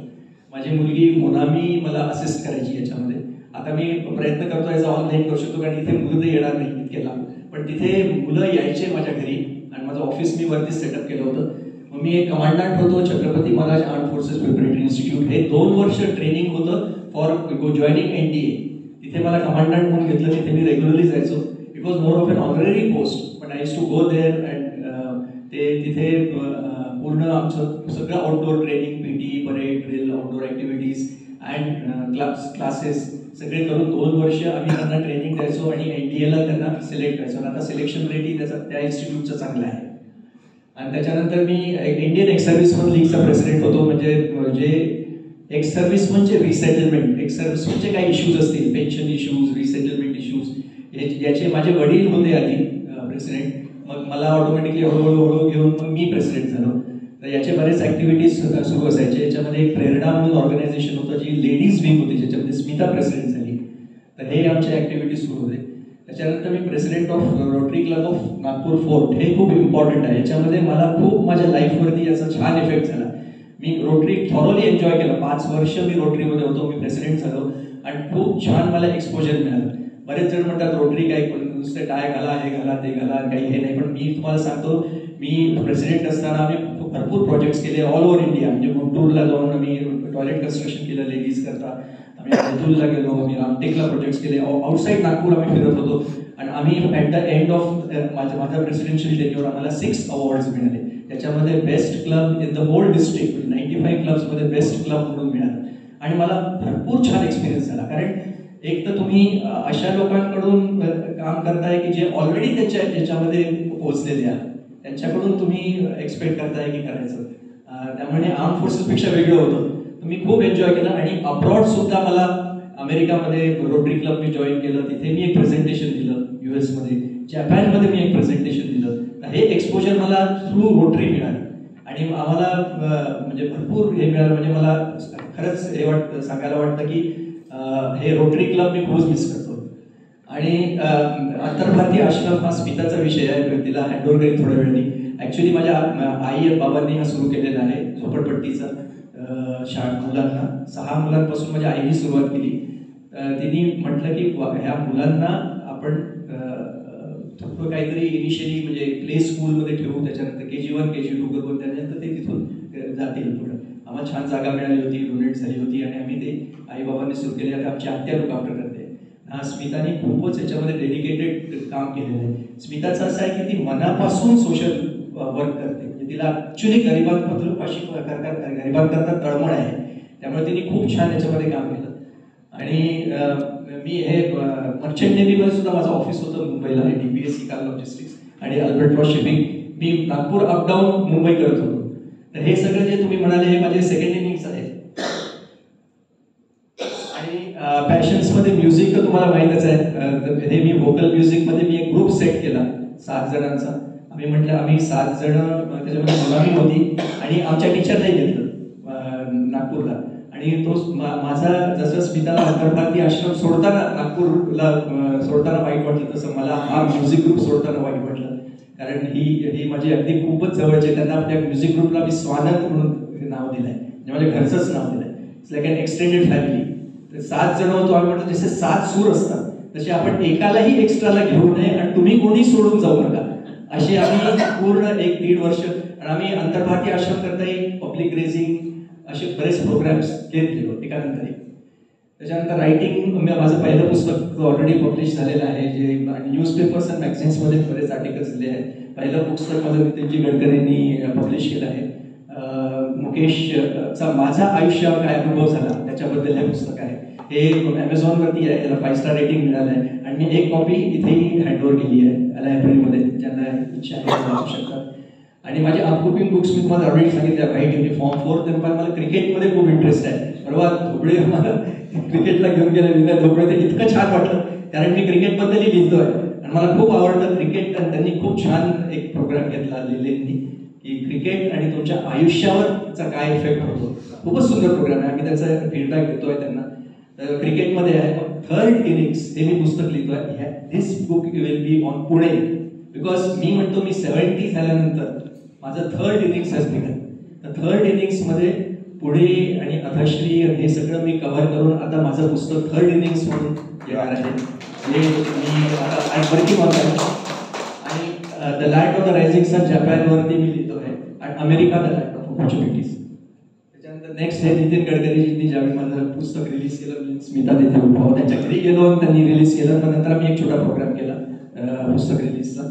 माझी मुलगी मोनामी मला असिस्ट करायची याच्यामध्ये. आता मी प्रयत्न करतो याचा ऑनलाईन करू शकतो कारण इथे मुलं तर येणार नाही इतके लांब, पण तिथे मुलं यायचे माझ्या घरी आणि माझं ऑफिस मी वरतीच सेटअप केलं होतं. मग मी एक कमांडंट होतो Chhatrapati Maharaj armed forces preparatory institute. हे 2 वर्ष ट्रेनिंग होतं फॉर जॉईनिंग NDA. तिथे मला कमांडंट म्हणून घेतलं. तिथे मी रेग्युलरली जायचो. It was more of an honorary post but I used to go there and ते तिथे पूर्ण आमचं सगळं outdoor training, PT, parade, drill, outdoor activities and classes सगळे करून 2 वर्ष आम्ही त्यांना ट्रेनिंग द्यायचो आणि NDAला त्यांना सिलेक्ट करायचो. आता सिलेक्शन रेटही त्या इन्स्टिट्यूटचं चांगलं आहे. आणि त्याच्यानंतर मी इंडियन एक्स सर्व्हिसमन लीगचा प्रेसिडेंट होतो. म्हणजे एक्स सर्व्हिस म्हणजे रिसेटलमेंट, एक्स सर्व्हिस म्हणजे काही इश्यूज असतील, पेन्शन इश्यूज, रिसेटलमेंट इश्यूज, याचे माझे वडील होते आधी प्रेसिडेंट. मग मला ऑटोमॅटिकली हळूहळू घेऊन मग मी प्रेसिडेंट झालो. तर याचे बरेच ॲक्टिव्हिटीज सुरू असायचे. याच्यामध्ये एक प्रेरणा म्हणून ऑर्गनायझेशन होतं जी लेडीज विंग होती ज्याच्यामध्ये स्मिता प्रेसिडेंट झाली. तर हे आमचे ॲक्टिव्हिटीज सुरू होते. त्याच्यानंतर मी president of rotary club of Nagpur fort. हे खूप इम्पॉर्टंट आहे. याच्यामध्ये मला खूप माझ्या लाईफवरती याचा छान इफेक्ट झाला. मी रोटरी थॉरोली एन्जॉय केलं. 5 वर्ष मी रोटरीमध्ये होतो. मी प्रेसिडेंट झालो आणि खूप छान मला एक्सपोजर मिळालं. बरेच जण म्हणतात रोटरी काय नुसते टाय घाला, हे घाला, ते घाला, काही हे नाही. पण मी तुम्हाला सांगतो, मी प्रेसिडेंट असताना आम्ही भरपूर प्रोजेक्ट्स केले ऑल ओव्हर इंडिया. म्हणजे गुंटूरला जाऊन आम्ही टॉयलेट कन्स्ट्रक्शन केलं लेडीज करता. आम्ही बैतूलला गेलो, आम्ही रामटेकला प्रोजेक्ट्स केले. आउटसाईड नागपूर आम्ही फिरत होतो. आणि आम्ही ॲट द एंड ऑफ माझ्या प्रेसिडेन्शियल टेन्युअर आम्हाला 6 अवॉर्ड्स मिळाले. त्याच्यामध्ये best club in the whole district 95 क्लब्समध्ये बेस्ट क्लब म्हणून मिळालं. आणि मला भरपूर छान एक्सपिरियन्स झाला. कारण एक तर तुम्ही अशा लोकांकडून काम करताय की जे ऑलरेडी त्याच्यामध्ये पोहोचलेले आहे, त्यांच्याकडून तुम्ही एक्सपेक्ट करताय की करायचं. त्यामुळे आर्म फोर्सेसपेक्षा वेगळं होतं. मी खूप एन्जॉय केलं. आणि अब्रॉड सुद्धा मला अमेरिकामध्ये रोटरी क्लब मी जॉईन केलं. तिथे मी एक प्रेझेंटेशन दिलं. US मध्ये, जपानमध्ये मी एक प्रेझेंटेशन दिलं. तर हे एक्सपोजर मला थ्रू रोटरी मिळालं. आणि आम्हाला म्हणजे भरपूर हे मिळालं. म्हणजे मला खरंच हे सांगायला वाटतं की हे रोटरी क्लब मी खूप मिस करतो. आणि आंतरभारतीय आश्रम हा स्मिताचा विषय आहे. तिला हँडओव्हर करेल थोड्या वेळाने. ॲक्च्युली माझ्या आई बाबांनी हा सुरू केलेला आहे झोपडपट्टीचा शाळा मुलांना. 6 मुलांपासून माझ्या आईने सुरुवात केली. तिने म्हटलं की ह्या मुलांना आपण थोडं काहीतरी इनिशियली म्हणजे प्ले स्कूलमध्ये ठेवू, त्याच्यानंतर KG1, KG2 करून त्यानंतर ते तिथून जातील पुढं. आम्हाला छान जागा मिळाली होती, डोनेट झाली होती आणि आम्ही ते आईबाबांनी सुरू केले. आता आमची आत्या लोक आफ्टर करते. स्मिताने खूपच याच्यामध्ये डेडिकेटेड काम केलेलं आहे. स्मिताचं असं आहे की ती मनापासून सोशल वर्क करते. म्हणजे तिला ॲक्च्युली गरिबांकरता तळमळ आहे. त्यामुळे तिने खूप छान याच्यामध्ये काम केलं. आणि मी हे मर्चंट नेव्हीमध्ये सुद्धा माझं ऑफिस होतं मुंबईला. DPSC कार लॉजिस्टिक्स आणि अल्बर्ट्रॉस शिपिंग. मी नागपूर अपडाऊन मुंबई करत होतो. तर हे सगळं जे तुम्ही म्हणाले हे माझे सेकंड इनिंग्स आहे. आणि पॅशन्समध्ये म्युझिक तर तुम्हाला माहीतच आहे. हे मी व्होकल म्युझिकमध्ये मी एक ग्रुप सेट केला 7 जणांचा. आम्ही म्हटलं आम्ही 7 जण, त्याच्यामध्ये मुलामी होती आणि आमच्या टीचरलाही घेतलं नागपूरला. आणि तो माझा जसं स्मिता आंतरभारतीय आश्रम सोडताना नागपूरला सोडताना वाईट वाटलं, तसं मला हा म्युझिक ग्रुप सोडताना वाईट वाटलं. कारण ही माझी अगदी खूपच जवळचे. त्यांना त्या म्युझिक ग्रुपला मी स्वानंद म्हणून नाव दिलंय. म्हणजे माझ्या घरचंच नाव दिलंय. It's like an extended family. 7 जण होतो आम्ही. म्हटलं जसे 7 सूर असतात तसे आपण एकालाही एक्स्ट्राला घेऊ नये आणि तुम्ही कोणी सोडून जाऊ नका, अशी आम्ही पूर्ण 1-1.5 वर्ष. आणि आम्ही आंतरभारतीय आश्रम करताही पब्लिक रेझिंग असे बरेच प्रोग्राम्स घेत गेलो एकानंतर एक. त्याच्यानंतर रायटिंग, माझं पहिलं पुस्तक ऑलरेडी पब्लिश झालेलं आहे, जे न्यूजपेपर्स आणि मॅगझिन्समध्ये बरेच आर्टिकल्स दिले आहेत. पहिलं पुस्तकमध्ये मी त्यांची गडकरींनी पब्लिश केलं आहे. मुकेशचा माझा आयुष्यावर काय अनुभव झाला त्याच्याबद्दल हे पुस्तक आहे. हे ॲमेझॉनवरती आहे. त्याला 5 स्टार रेटिंग मिळालं आहे. आणि मी एक कॉपी इथेही हँडओव्हर केली आहे लायब्ररीमध्ये, ज्यांना इच्छा आहे वाचू शकतात. आणि माझे अपकमिंग बुक्स मी तुम्हाला ऑलरेडी सांगितलं, व्हाईट युनिफॉर्म 4. तर मला क्रिकेटमध्ये खूप इंटरेस्ट आहे. परवा धोबळे मला क्रिकेटला घेऊन गेले विनय धोबळे. ते इतकं छान वाटलं कारण मी क्रिकेटबद्दलही लिहितोय आणि मला खूप आवडतं क्रिकेट. आणि त्यांनी खूप छान एक प्रोग्राम घेतला लिहिलेंनी की क्रिकेट आणि तुमच्या आयुष्यावरचा काय इफेक्ट होतो. खूपच सुंदर प्रोग्राम आहे. आम्ही त्याचा फीडबॅक देतोय त्यांना. क्रिकेटमध्ये आहे. थर्ड इनिंग्स हे मी पुस्तक लिहितोय. This book will be on Pune, because मी म्हणतो मी 70 झाल्यानंतर माझं थर्ड इनिंग्स हॅज बिगन. तर थर्ड इनिंग्समध्ये पुढे आणि अथश्री हे सगळं मी कव्हर करून आता माझं पुस्तक थर्ड इनिंग्स म्हणून येणार आहे. हे मी आता वर्किंग ऑन आहे. आणि the land of the rising sun जपानवरती मी लिहितो आहे. आणि America the land of opportunities. त्याच्यानंतर नेक्स्ट हे नितीन गडकरीजींनी ज्यावेळी माझं पुस्तक रिलीज केलं, स्मिता तिथे उभा त्यांच्या घरी गेलो आणि त्यांनी रिलीज केलं. पण नंतर आम्ही एक छोटा प्रोग्राम केला पुस्तक रिलीजचा.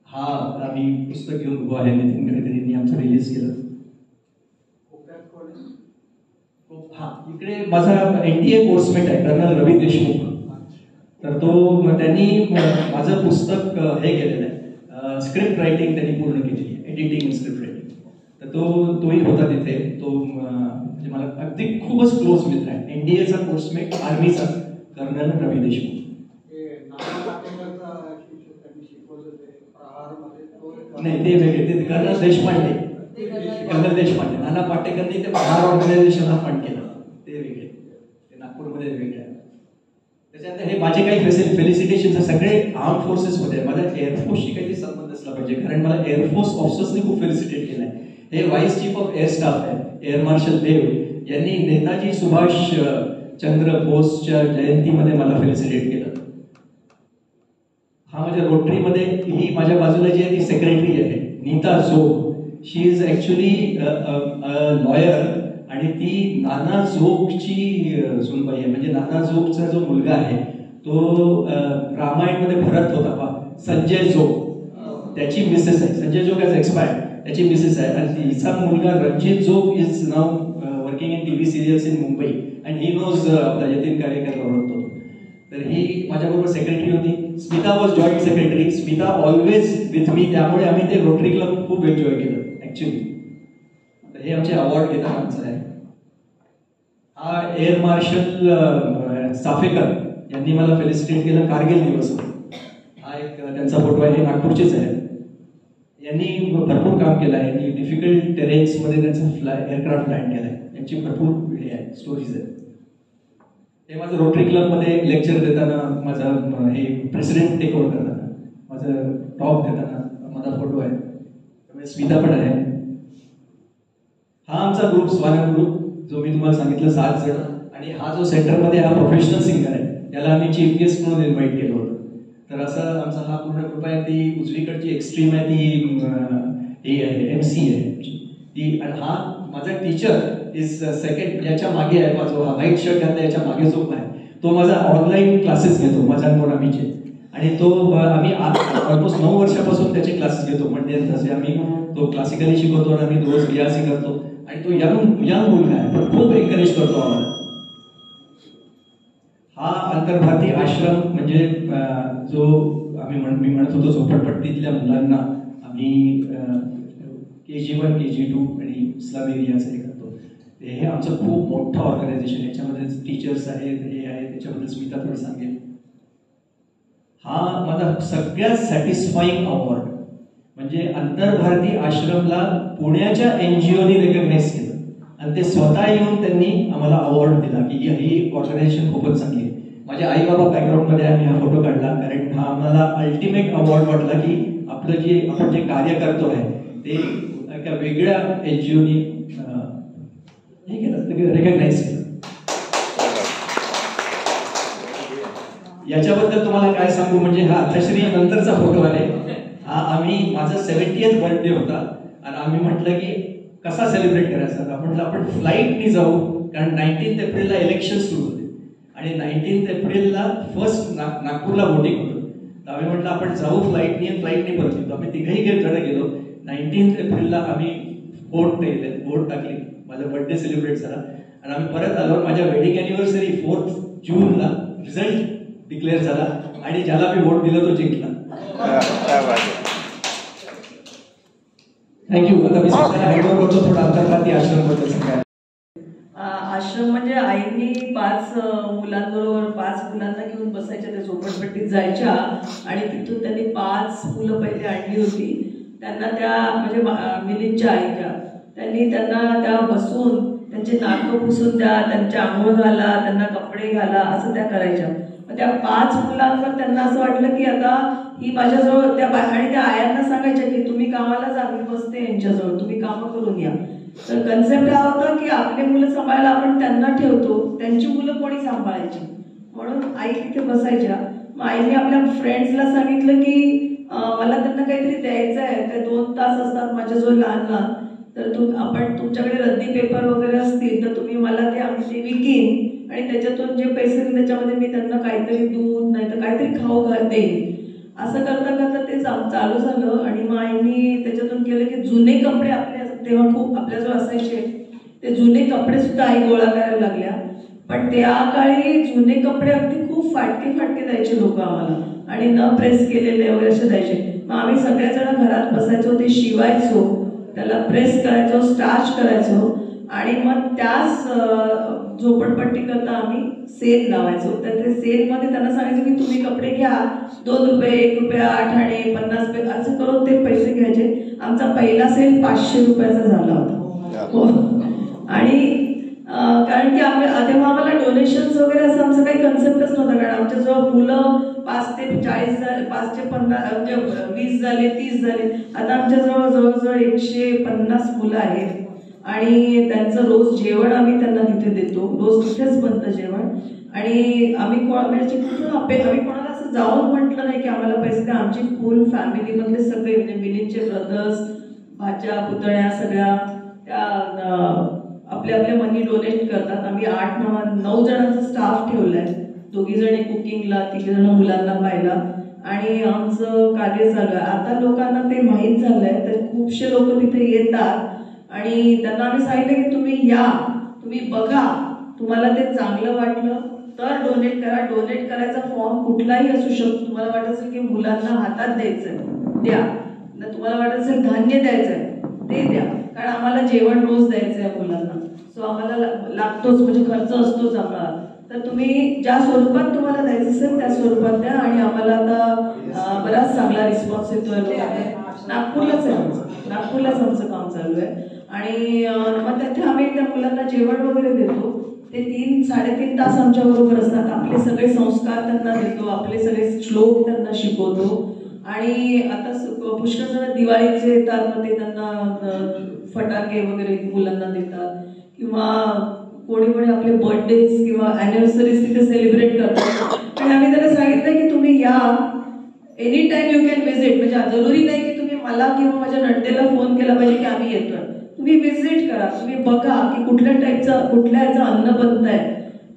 हा आम्ही पुस्तक घेऊन उभं आहे. नितीन गडकरींनी आमचं रिलीज केलं. हा इकडे माझा NTA कोर्समेट आहे कर्नल रवी देशमुख. तर तो त्यांनी माझं पुस्तक हे केलेलं आहे, स्क्रिप्ट रायटिंग त्यांनी पूर्ण केलेली आहे, एडिटिंग स्क्रिप्ट रायटिंग. तर तोही होता तिथे. तो म्हणजे मला अगदी खूपच क्लोज मित्र आहे. NDAचा कोर्समेट आर्मीचा कर्नल रवी देशमुख. नाही ते वेगळे, ते कर्नल देशपांडे. कर्नल देशपांडे, नाना पाटेकरनी ते महार ऑर्गनायझेशनला फंड केलं, ते वेगळे, ते नागपूरमध्ये वेगळे. त्याच्यानंतर हे माझे काही फेलिसिटेशन सगळे आर्म फोर्सेस मध्ये. माझ्या एअरफोर्सशी काही संबंध असला पाहिजे, कारण मला एअरफोर्स ऑफिसर्सनी खूप फेलिसिटेट केलं आहे. हे vice chief of air staff आहे, एअर मार्शल देव यांनी नेताजी सुभाष चंद्र बोसच्या जयंतीमध्ये मला फेलिसिटेट केलं. हा म्हणजे रोटरीमध्ये ही माझ्या बाजूला जी आहे ती सेक्रेटरी आहे नीता जोग. शी इज ॲक्च्युली लॉयर आणि ती नाना जोगची सुनबाई आहे. म्हणजे नाना जोगचा जो मुलगा आहे तो रामायणमध्ये भरत होता पहा, संजय जोग त्याची मिसेस आहे. संजय जोग हॅज एक्सपायर्ड, त्याची मिसेस आहे. आणि तिचा मुलगा Ranjit Jog is now working in TV serials in Mumbai and he knows आपला यतीन कार्यकर्ता ओळखतो. तर ही माझ्याबरोबर सेक्रेटरी होती. Smita was joint secretary. Smita always with me, त्यामुळे आम्ही ते रोटरी क्लब खूप एन्जॉय केलं ऍक्च्युली. तर हे आमचे अवॉर्ड घेतात आमचं आहे. हा एअर मार्शल चाफेकर यांनी मला फेलिसिटेट केलं कारगिल दिवस. हा एक त्यांचा फोटो आहे, नागपूरचेच आहे. यांनी भरपूर काम केलं आहे. यांनी डिफिकल्ट टेरेन्समध्ये त्यांचा एअरक्राफ्ट लँड केला आहे. यांची भरपूर हे आहे, स्टोरीज आहेत. हे माझं रोटरी क्लबमध्ये लेक्चर देताना, माझा हे प्रेसिडेंट टेक ओव्हर करताना, माझं टॉक देताना माझा फोटो आहे. त्यामुळे स्मिता पण आहे. हा आमचा ग्रुप स्वानंद ग्रुप, जो मी तुम्हाला सांगितलं 7 जण. आणि हा जो सेंटरमध्ये हा प्रोफेशनल सिंगर आहे, त्याला आम्ही चीफ गेस्ट म्हणून इन्व्हाइट केलं होतं. तर असं आमचा हा पूर्ण ग्रुप आहे. ती उजवीकडची एक्स्ट्रीम आहे ती हे आहे MC आहे ती. आणि हा माझा टीचर इज सेकंड, याच्या मागे आहे माझा हा व्हाईट शर्ट घातला, याच्या मागे जो आहे तो माझा ऑनलाईन क्लासेस घेतो माझ्या मोरामीचे. आणि तो आम्ही ऑलमोस्ट 9 वर्षापासून त्याचे क्लासेस घेतो. म्हणजे तसे आम्ही तो क्लासिकली शिकवतो आणि आम्ही रोज रियाजी करतो. आणि तो यंग मुलगा आहे, पण खूप एनकरेज करतो आम्हाला. हा आंतरभारती आश्रम म्हणजे जो मी म्हणत होतो झोपडपट्टीतल्या मुलांना आम्ही KG1, KG2 आणि इस्लाम एरियाचं हे करतो. हे आमचं खूप मोठं ऑर्गनायझेशन. याच्यामध्ये टीचर्स आहेत, हे आहे, त्याच्याबद्दल स्मिता थोडं सांगेल. हा माझा सगळ्यात सॅटिस्फाईंग अवॉर्ड म्हणजे आंतरभारती आश्रमला पुण्याच्या NGOनी रेकग्नाइज केलं आणि ते स्वतः येऊन त्यांनी आम्हाला अवॉर्ड दिला की ही ऑर्गनायझेशन खूपच चांगली आहे. माझ्या आई बाबा बॅकग्राऊंडमध्ये आम्ही हा फोटो काढला, कारण हा आम्हाला अल्टिमेट अवॉर्ड वाटला की आपण जे कार्य करतो आहे ते एका वेगळ्या NGOनी हे केलं, रेकग्नाइज केलं. याच्याबद्दल तुम्हाला काय सांगू, म्हणजे हा अथश्री नंतरचा फोटो आहे. हा माझा 70th बर्थडे होता आणि आम्ही म्हटलं की कसा सेलिब्रेट करायचा. म्हटलं आपण फ्लाईटनी जाऊ, कारण 19 एप्रिलला इलेक्शन सुरू होते आणि 19 एप्रिलला फर्स्ट नागपूरला वोटिंग होतं. तर आम्ही म्हटलं आपण जाऊ फ्लाईटनी परत येतो. आम्ही तिघही जण गेलो. 19 एप्रिलला आम्ही वोट टाकली, माझा बर्थडे सेलिब्रेट झाला आणि आम्ही परत आलो. माझ्या वेडिंग अॅनिव्हर्सरी 4 जूनला रिझल्ट डिक्लेअर झाला आणि ज्याला मी वोट दिलं तो जिंकला. थँक्यू. आता मी हँडओव्हर करतो थोडा आंतरभारती आश्रमबद्दल सांगायला. आश्रम म्हणजे आईंनी 5 मुलांबरोबर 5 मुलांना घेऊन बसायच्या, त्या झोपडपट्टीत जायच्या आणि तिथून त्यांनी 5 मुलं पहिले आणली होती. त्यांना त्या म्हणजे मिलिंदच्या आईच्या त्यांनी त्यांना त्या बसून त्यांचे नाकं पुसून द्या, त्यांच्या आंघोळ घाला, त्यांना कपडे घाला, असं त्या करायच्या. मग त्या 5 मुलांवर त्यांना असं वाटलं की आता ही माझ्याजवळ त्या आणि त्या आयांना सांगायच्या की तुम्ही कामाला जा, मी बसते यांच्याजवळ, तुम्ही कामं करून या. तर कन्सेप्ट हा होता की आपली मुलं सांभाळायला आपण त्यांना ठेवतो, त्यांची मुलं कोणी सांभाळायची, म्हणून आई तिथे बसायच्या. मग आईने आपल्या फ्रेंड्सला सांगितलं की मला त्यांना काहीतरी द्यायचं आहे, ते 2 तास असतात माझ्याजवळ लहान लहान, तर आपण तुमच्याकडे रद्दी पेपर वगैरे असतील तर तुम्ही मला ते आमचे विकीन आणि त्याच्यातून जे पैसे येतील त्याच्यामध्ये मी त्यांना काहीतरी दूध नाही तर काहीतरी खाऊ देईन. असं करता करता ते चालू झालं. आणि मग आईनी त्याच्यातून केलं की जुने कपडे आपले तेव्हा खूप आपल्याजवळ असायचे, ते जुने कपडे सुद्धा आई गोळा करायला लागल्या. पण त्या काळी जुने कपडे अगदी खूप फाटके फाटके द्यायचे लोक आम्हाला, आणि न प्रेस केलेले वगैरे असे द्यायचे. मग आम्ही सगळेजण घरात बसायचो, ते शिवायचो, त्याला प्रेस करायचो, स्टार्च करायचो, आणि मग त्याच झोपडपट्टी करता आम्ही सेल लावायचो. तर ते सेलमध्ये त्यांना सांगायचं की तुम्ही कपडे घ्या, 2 रुपये, 1 रुपया, 8 आणे, 50 रुपये असं करून ते पैसे घ्यायचे. आमचा पहिला सेल 500 रुपयाचा झाला होता. आणि कारण की तेव्हा आम्हाला डोनेशन्स वगैरे असं आमचं काही कन्सेप्टच नव्हता, कारण आमच्याजवळ मुलं 5 ते 40 झाले, 5 ते 50 म्हणजे 20 झाले, 30 झाले. आता आमच्याजवळ जवळजवळ 150 मुलं आहेत, आणि त्यांचं रोज जेवण आम्ही त्यांना तिथे देतो, रोज तिथेच बनतं जेवण. आणि आम्ही कोणाला असं जाऊन म्हटलं नाही की आम्हाला पैसे द्या. आमची फुल फॅमिलीमधले सगळे म्हणजे मिलिंदचे ब्रदर्स, भाच्या, पुतण्या सगळ्या त्या आपल्या मनी डोनेट करतात. आम्ही 8-9 जणांचा स्टाफ ठेवलाय, 2 जण कुकिंगला, 3 जण मुलांना पाहायला, आणि आमचं कार्य चालू आहे. आता लोकांना ते माहीत झालंय, तर खूपशे लोक तिथे येतात, आणि त्यांना आम्ही सांगितलं की तुम्ही या, तुम्ही बघा, तुम्हाला ते चांगलं वाटलं तर डोनेट करा. डोनेट करायचा फॉर्म कुठलाही असू शकतो. तुम्हाला वाटत असेल की मुलांना हातात द्यायचंय, द्या. तुम्हाला वाटत असेल धान्य द्यायचंय, ते द्या, कारण आम्हाला जेवण रोज द्यायचं आहे मुलांना, सो आम्हाला लागतोच, म्हणजे खर्च असतोच आम्हाला. तर तुम्ही ज्या स्वरूपात तुम्हाला द्यायचं असेल त्या स्वरूपात द्या. आणि आम्हाला आता बराच चांगला रिस्पॉन्स येतोय लोकांना. नागपूरलाच आमचं काम चालू आहे. आणि मग तिथे आम्ही त्या मुलांना जेवण वगैरे देतो. ते 3-3.5 तास आमच्या बरोबर असतात. आपले सगळे संस्कार त्यांना देतो, आपले सगळे श्लोक त्यांना शिकवतो. आणि आता पुष्कळ जण दिवाळीचे येतात, मग ते त्यांना फटाके वगैरे मुलांना देतात, किंवा कोणी आपले बर्थडेज किंवा अॅनिव्हर्सरीज तिथे सेलिब्रेट करतात. आणि आम्ही त्यांना सांगितलं की तुम्ही या, any time you can visit. म्हणजे जरुरी नाही की तुम्ही मला किंवा माझ्या नंदेला फोन केला पाहिजे की आम्ही येतोय. तुम्ही व्हिजिट करा, तुम्ही बघा की कुठल्या ह्याचं अन्न बनतंय,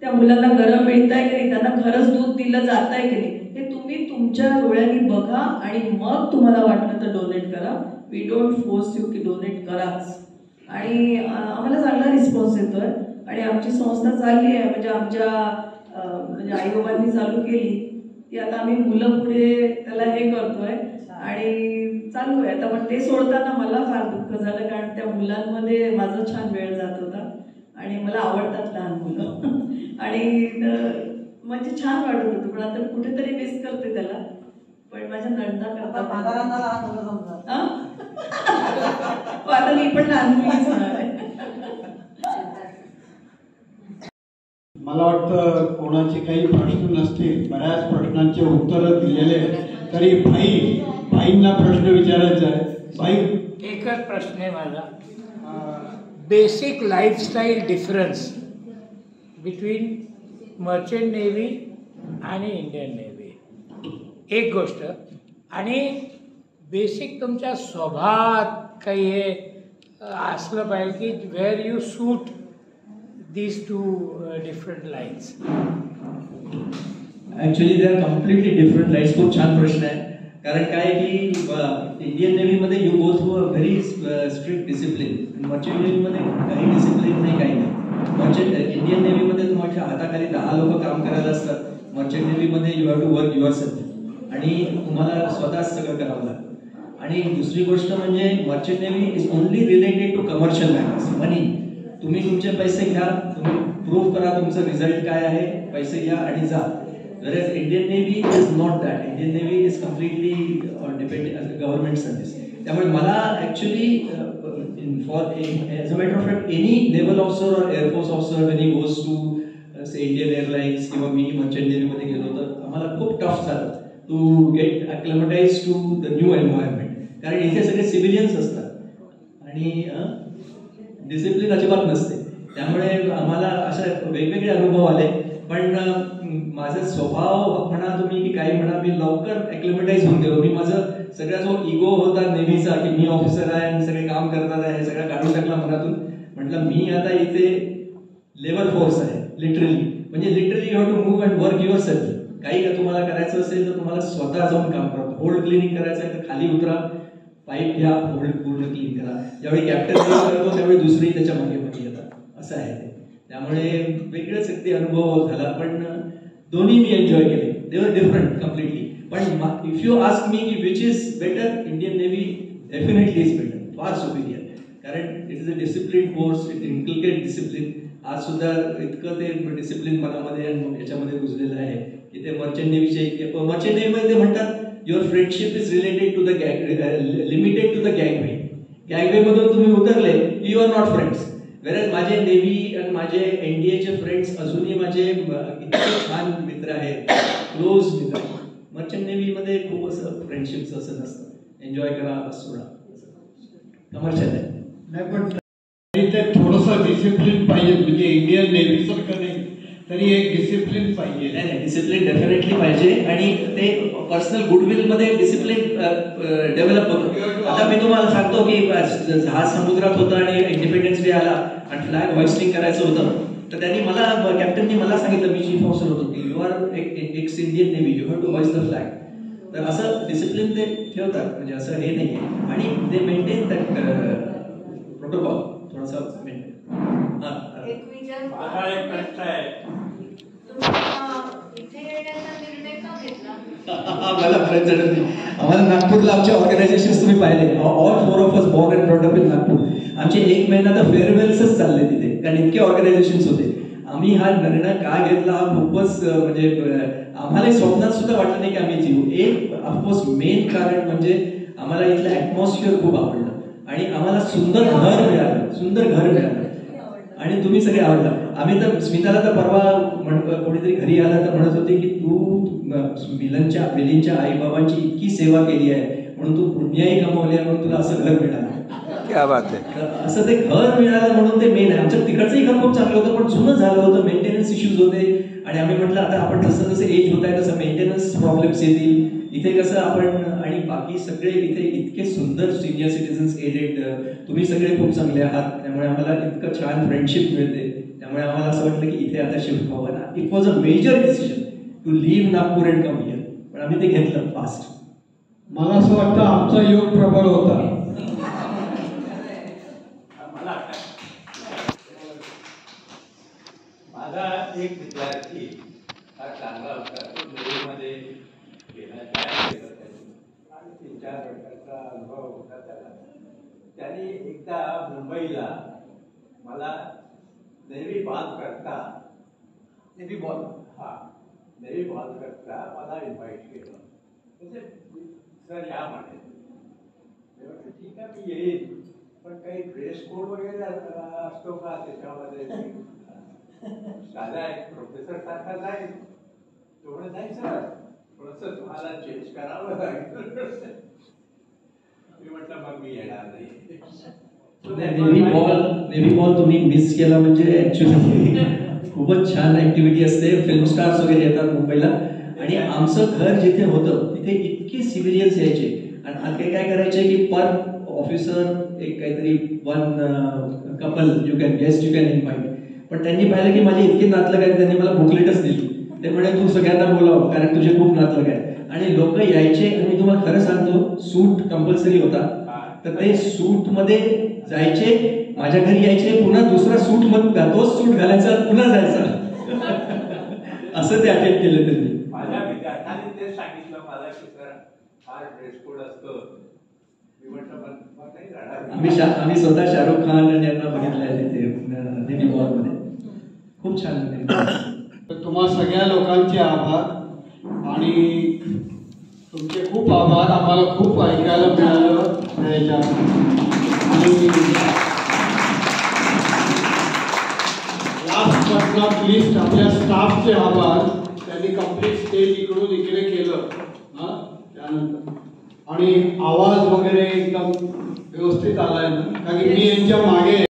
त्या मुलांना गरम मिळतंय की नाही, त्यांना खरंच दूध दिलं जात आहे की नाही, हे तुम्ही तुमच्या डोळ्यांनी बघा, आणि मग तुम्हाला वाटलं तर डोनेट करा. वी डोंट फोर्स यू की डोनेट कराच. आणि आम्हाला चांगला रिस्पॉन्स येतोय, आणि आमची संस्था चालली आहे, म्हणजे आमच्या आईबाबांनी चालू केली की आता आम्ही मुलं पुढे त्याला हे करतोय, आणि चालू आहे आता. पण ते सोडताना मला फार दुःख झालं, कारण त्या मुलांमध्ये माझा छान वेळ जात होता, आणि मला आवडतात लहान मुलं. आणि म्हणजे छान वाटत होतं, पण आता कुठेतरी मिस करते त्याला. पण माझ्या नंदा करतात, आता मी पण लहान मुलीच होणार आहे. मला वाटतं कोणाचे काही प्रश्न नसतील, बऱ्याच प्रश्नांचे उत्तरं दिलेले आहेत. तरी भाईंना प्रश्न विचारायचा आहे. भाई, एकच प्रश्न आहे माझा. Basic lifestyle difference between merchant navy आणि इंडियन नेव्ही, एक गोष्ट. आणि बेसिक तुमच्या स्वभावात काही हे असलं पाहिजे की where you suit these two different lines. Actually they are completely different lines. खूप छान प्रश्न आहे. कारण काय की इंडियन नेव्हीमध्ये you go through a very strict discipline. Merchant नेव्हीमध्ये काही डिसिप्लिन नाही, काही नाही. इंडियन नेव्हीमध्ये तुमच्या हाताखाली 10 लोक काम करायला असतात. मर्चंट नेव्हीमध्ये you have to work your self, आणि तुम्हाला स्वतःच सगळं करावं लागतं. आणि दुसरी गोष्ट म्हणजे merchant navy is only related to commercial matters, money. तुम्ही तुमचे पैसे घ्या, तुम्ही प्रूव्ह करा तुमचं रिझल्ट काय आहे, पैसे घ्या आणि जा. Whereas Indian Navy is not that. Indian Navy is completely dependent as a government service. त्यामुळे मला actually for as a matter of fact any naval officer or air force officer when he goes to say Indian airlines किंवा मी merchant नेव्हीमध्ये गेलो तर आम्हाला खूप tough झालं to get acclimatise to the new environment. कारण इथे सगळे सिव्हिलियन्स असतात आणि डिसिप्लिन अजिबात नसते. त्यामुळे आम्हाला अशा वेगवेगळे अनुभव आले. पण माझा स्वभाव म्हणा तुम्ही की काही म्हणा, मी लवकर ॲक्लिमेटाईज होऊन गेलो. मी माझं सगळा जो इगो होता नेव्हीचा की मी ऑफिसर आहे आणि सगळे काम करतात आहे, हे सगळं काढून टाकला मनातून. म्हटलं मी आता इथे लेबर फोर्स आहे लिटरली. म्हणजे literally you have to move and work your self. काही का तुम्हाला करायचं असेल तर तुम्हाला स्वतः जाऊन काम करा. होल्ड क्लिनिंग करायचं आहे तर खाली उतरा, पाईप घ्या, होल्ड पूर्ण क्लीन करा. ज्यावेळी कॅप्टन करतो त्यावेळी दुसरी त्याच्या मागे मागे येतात. असं आहे ते. त्यामुळे वेगळंच अगदी अनुभव झाला. पण दोन्ही मी एन्जॉय केले. दे वर डिफरंट कम्प्लिटली. पण इफ यू आस्क मी की which is better, Indian navy definitely is better, फार सुपिरियर. कारण it is a discipline course, it inculcate discipline. आज सुद्धा इतकं ते डिसिप्लिन मनामध्ये आणि याच्यामध्ये घुसलेलं आहे की ते मर्चंट नेव्हीचे मर्चंट नेव्हीमध्ये ते म्हणतात your friendship is related to the limited to the गँगवे. गँगवे मधून तुम्ही उतरले यू आर नॉट फ्रेंड्स. वेरॅज माझे नेव्ही आणि माझे एनडीएचे फ्रेंड्स अजूनही माझे इतके छान मित्र आहेत, क्लोज मित्र. मर्चंट नेव्हीमध्ये खूप असं फ्रेंडशिपचं असं नसतं. एन्जॉय करा बस सोडा कमर्शियल आहे. नाही पण ते थोडंसं डिसिप्लिन पाहिजे. म्हणजे इंडियन नेव्ही सारखं नाही तरी एक डिसिप्लिन पाहिजे. नाही डिसिप्लिन डेफिनेटली पाहिजे आणि ते पर्सनल गुडविल मध्ये डिसिप्लिन डेव्हलप होतं. आता मी तुम्हाला सांगतो की जहाज समुद्रात होतं आणि इंडिपेंडन्स डे आला आणि फ्लॅग होइस्टिंग करायचं होतं तर त्यांनी मला कॅप्टननी मला सांगितलं, मी चीफ ऑफिसर होतो की you are ex Indian navy, you have to hoist the flag. तर असं डिसिप्लिन ते ठेवतात. म्हणजे असं हे नाही आहे आणि ते मेंटेन दॅट प्रोटोकॉल थोडासा मेंटेन. एक विचार माझा एक प्रश्न आहे. इथे येण्याचा निर्णय का घेतला? मला बरेच जण आम्हाला नागपूरला आमचे ऑर्गनायझेशन तुम्ही पाहिले. All 4 of us born and brought up in Nagpur. आमचे 1 महिना तर फेअरवेल्सच चालले तिथे कारण इतके ऑर्गनायझेशन्स होते. आम्ही हा निर्णय का घेतला हा खूपच म्हणजे आम्हाला स्वप्नात सुद्धा वाटलं नाही की आम्ही जीव. एक ऑफकोर्स मेन कारण म्हणजे आम्हाला इथलं ॲटमॉस्फिअर खूप आवडलं आणि आम्हाला सुंदर घर मिळालं आणि तुम्ही सगळे आवडला. आम्ही तर स्मिताला तर परवा कोणीतरी घरी आला तर म्हणत होते की तू मिलिंदच्या आईबाबांची इतकी सेवा केली आहे म्हणून तू पुण्याही कमवली आहे म्हणून तुला असं घर मिळालं. क्या बात आहे. असं ते घर मिळालं म्हणून ते मेन आहे. आमच्या तिकडचंही घर खूप चांगलं होतं पण जुनं झालं होतं, मेंटेनन्स इश्यूज होते आणि आम्ही म्हटलं आता आपण जसं जसं एज होत आहे तसं मेंटेनन्स प्रॉब्लेम्स येतील. इथे कसं आपण आणि बाकी सगळे इथे इतके सुंदर सिनियर सिटीजन्स एडेड, तुम्ही सगळे खूप चांगले आहात. त्यामुळे आम्हाला इतकं छान फ्रेंडशिप मिळते. त्यामुळे आम्हाला असं वाटलं की इथे आता शिफ्ट व्हावं ना. It was a major decision to leave Nagpur and come here. पण आम्ही ते घेतलं फास्ट. मला असं वाटतं आमचा योग प्रबळ होता. माझा एक विद्यार्थी हा चांगला होता. तो नेव्हीमध्ये गेला, जॉईन केलं त्यांनी आणि 3-4 वर्षाचा अनुभव होता त्याला. त्यांनी एकदा मुंबईला मला नेव्ही बॉल करता मला इन्व्हाइट केलं. म्हणजे सर या म्हणे. ठीक आहे मी येईल पण काही ड्रेस कोड वगैरे असतो का त्याच्यामध्ये? साधा एक प्रोफेसर सारखा जाईल. तो म्हणे नाही सर थोडंसं तुम्हाला चेंज करावं लागेल. मी म्हटलं मग मी येणार नाही. नेव्ही बॉल तुम्ही मिस केला म्हणजे ऍक्च्युली खूपच छान ऍक्टिव्हिटी असते. फिल्म स्टार्स वगैरे येतात मुंबईला आणि आमचं घर जिथे होतं तिथे इतके सिव्हिलियन्स यायचे आणि ते काय करायचे की पर ऑफिसर एक काहीतरी 1 कपल यू कॅन इन्व्हाइट. पण त्यांनी पाहिलं की माझे इतके नातलग आहेत त्यांनी मला बुकलेटच दिली. ते म्हणे तू सगळ्यांना बोलाव कारण तुझे खूप नातलग आहेत. आणि लोक यायचे आणि मी तुम्हाला खरं सांगतो सूट कंपल्सरी होता. तर ते सूट मध्ये जायचे, माझ्या घरी यायचे, पुन्हा दुसरा सूट मध्ये तोच सूट घालायचा पुन्हा जायचा. असं ते अटेंड केलं त्यांनी. माझ्या विद्यार्थ्यांनी ते सांगितलं मला की सर फार ड्रेस कोड असतो. मी म्हटलं मग नाही राहणार. आम्ही स्वतः शाहरुख खान आणि यांना बघितलं आहे तिथे नेव्ही बॉलमध्ये. खूप छान. तुम्हा सगळ्या लोकांचे आभार आणि तुमचे खूप आभार. आम्हाला खूप ऐकायला मिळालं त्याच्या आणि लास्ट बट नॉट लिस्ट आपल्या स्टाफचे आभार. त्यांनी कंप्लीट स्टेज इकडून इकडे केलं त्यानंतर आणि आवाज वगैरे एकदम व्यवस्थित आलाय ना, कारण की मी यांच्या मागे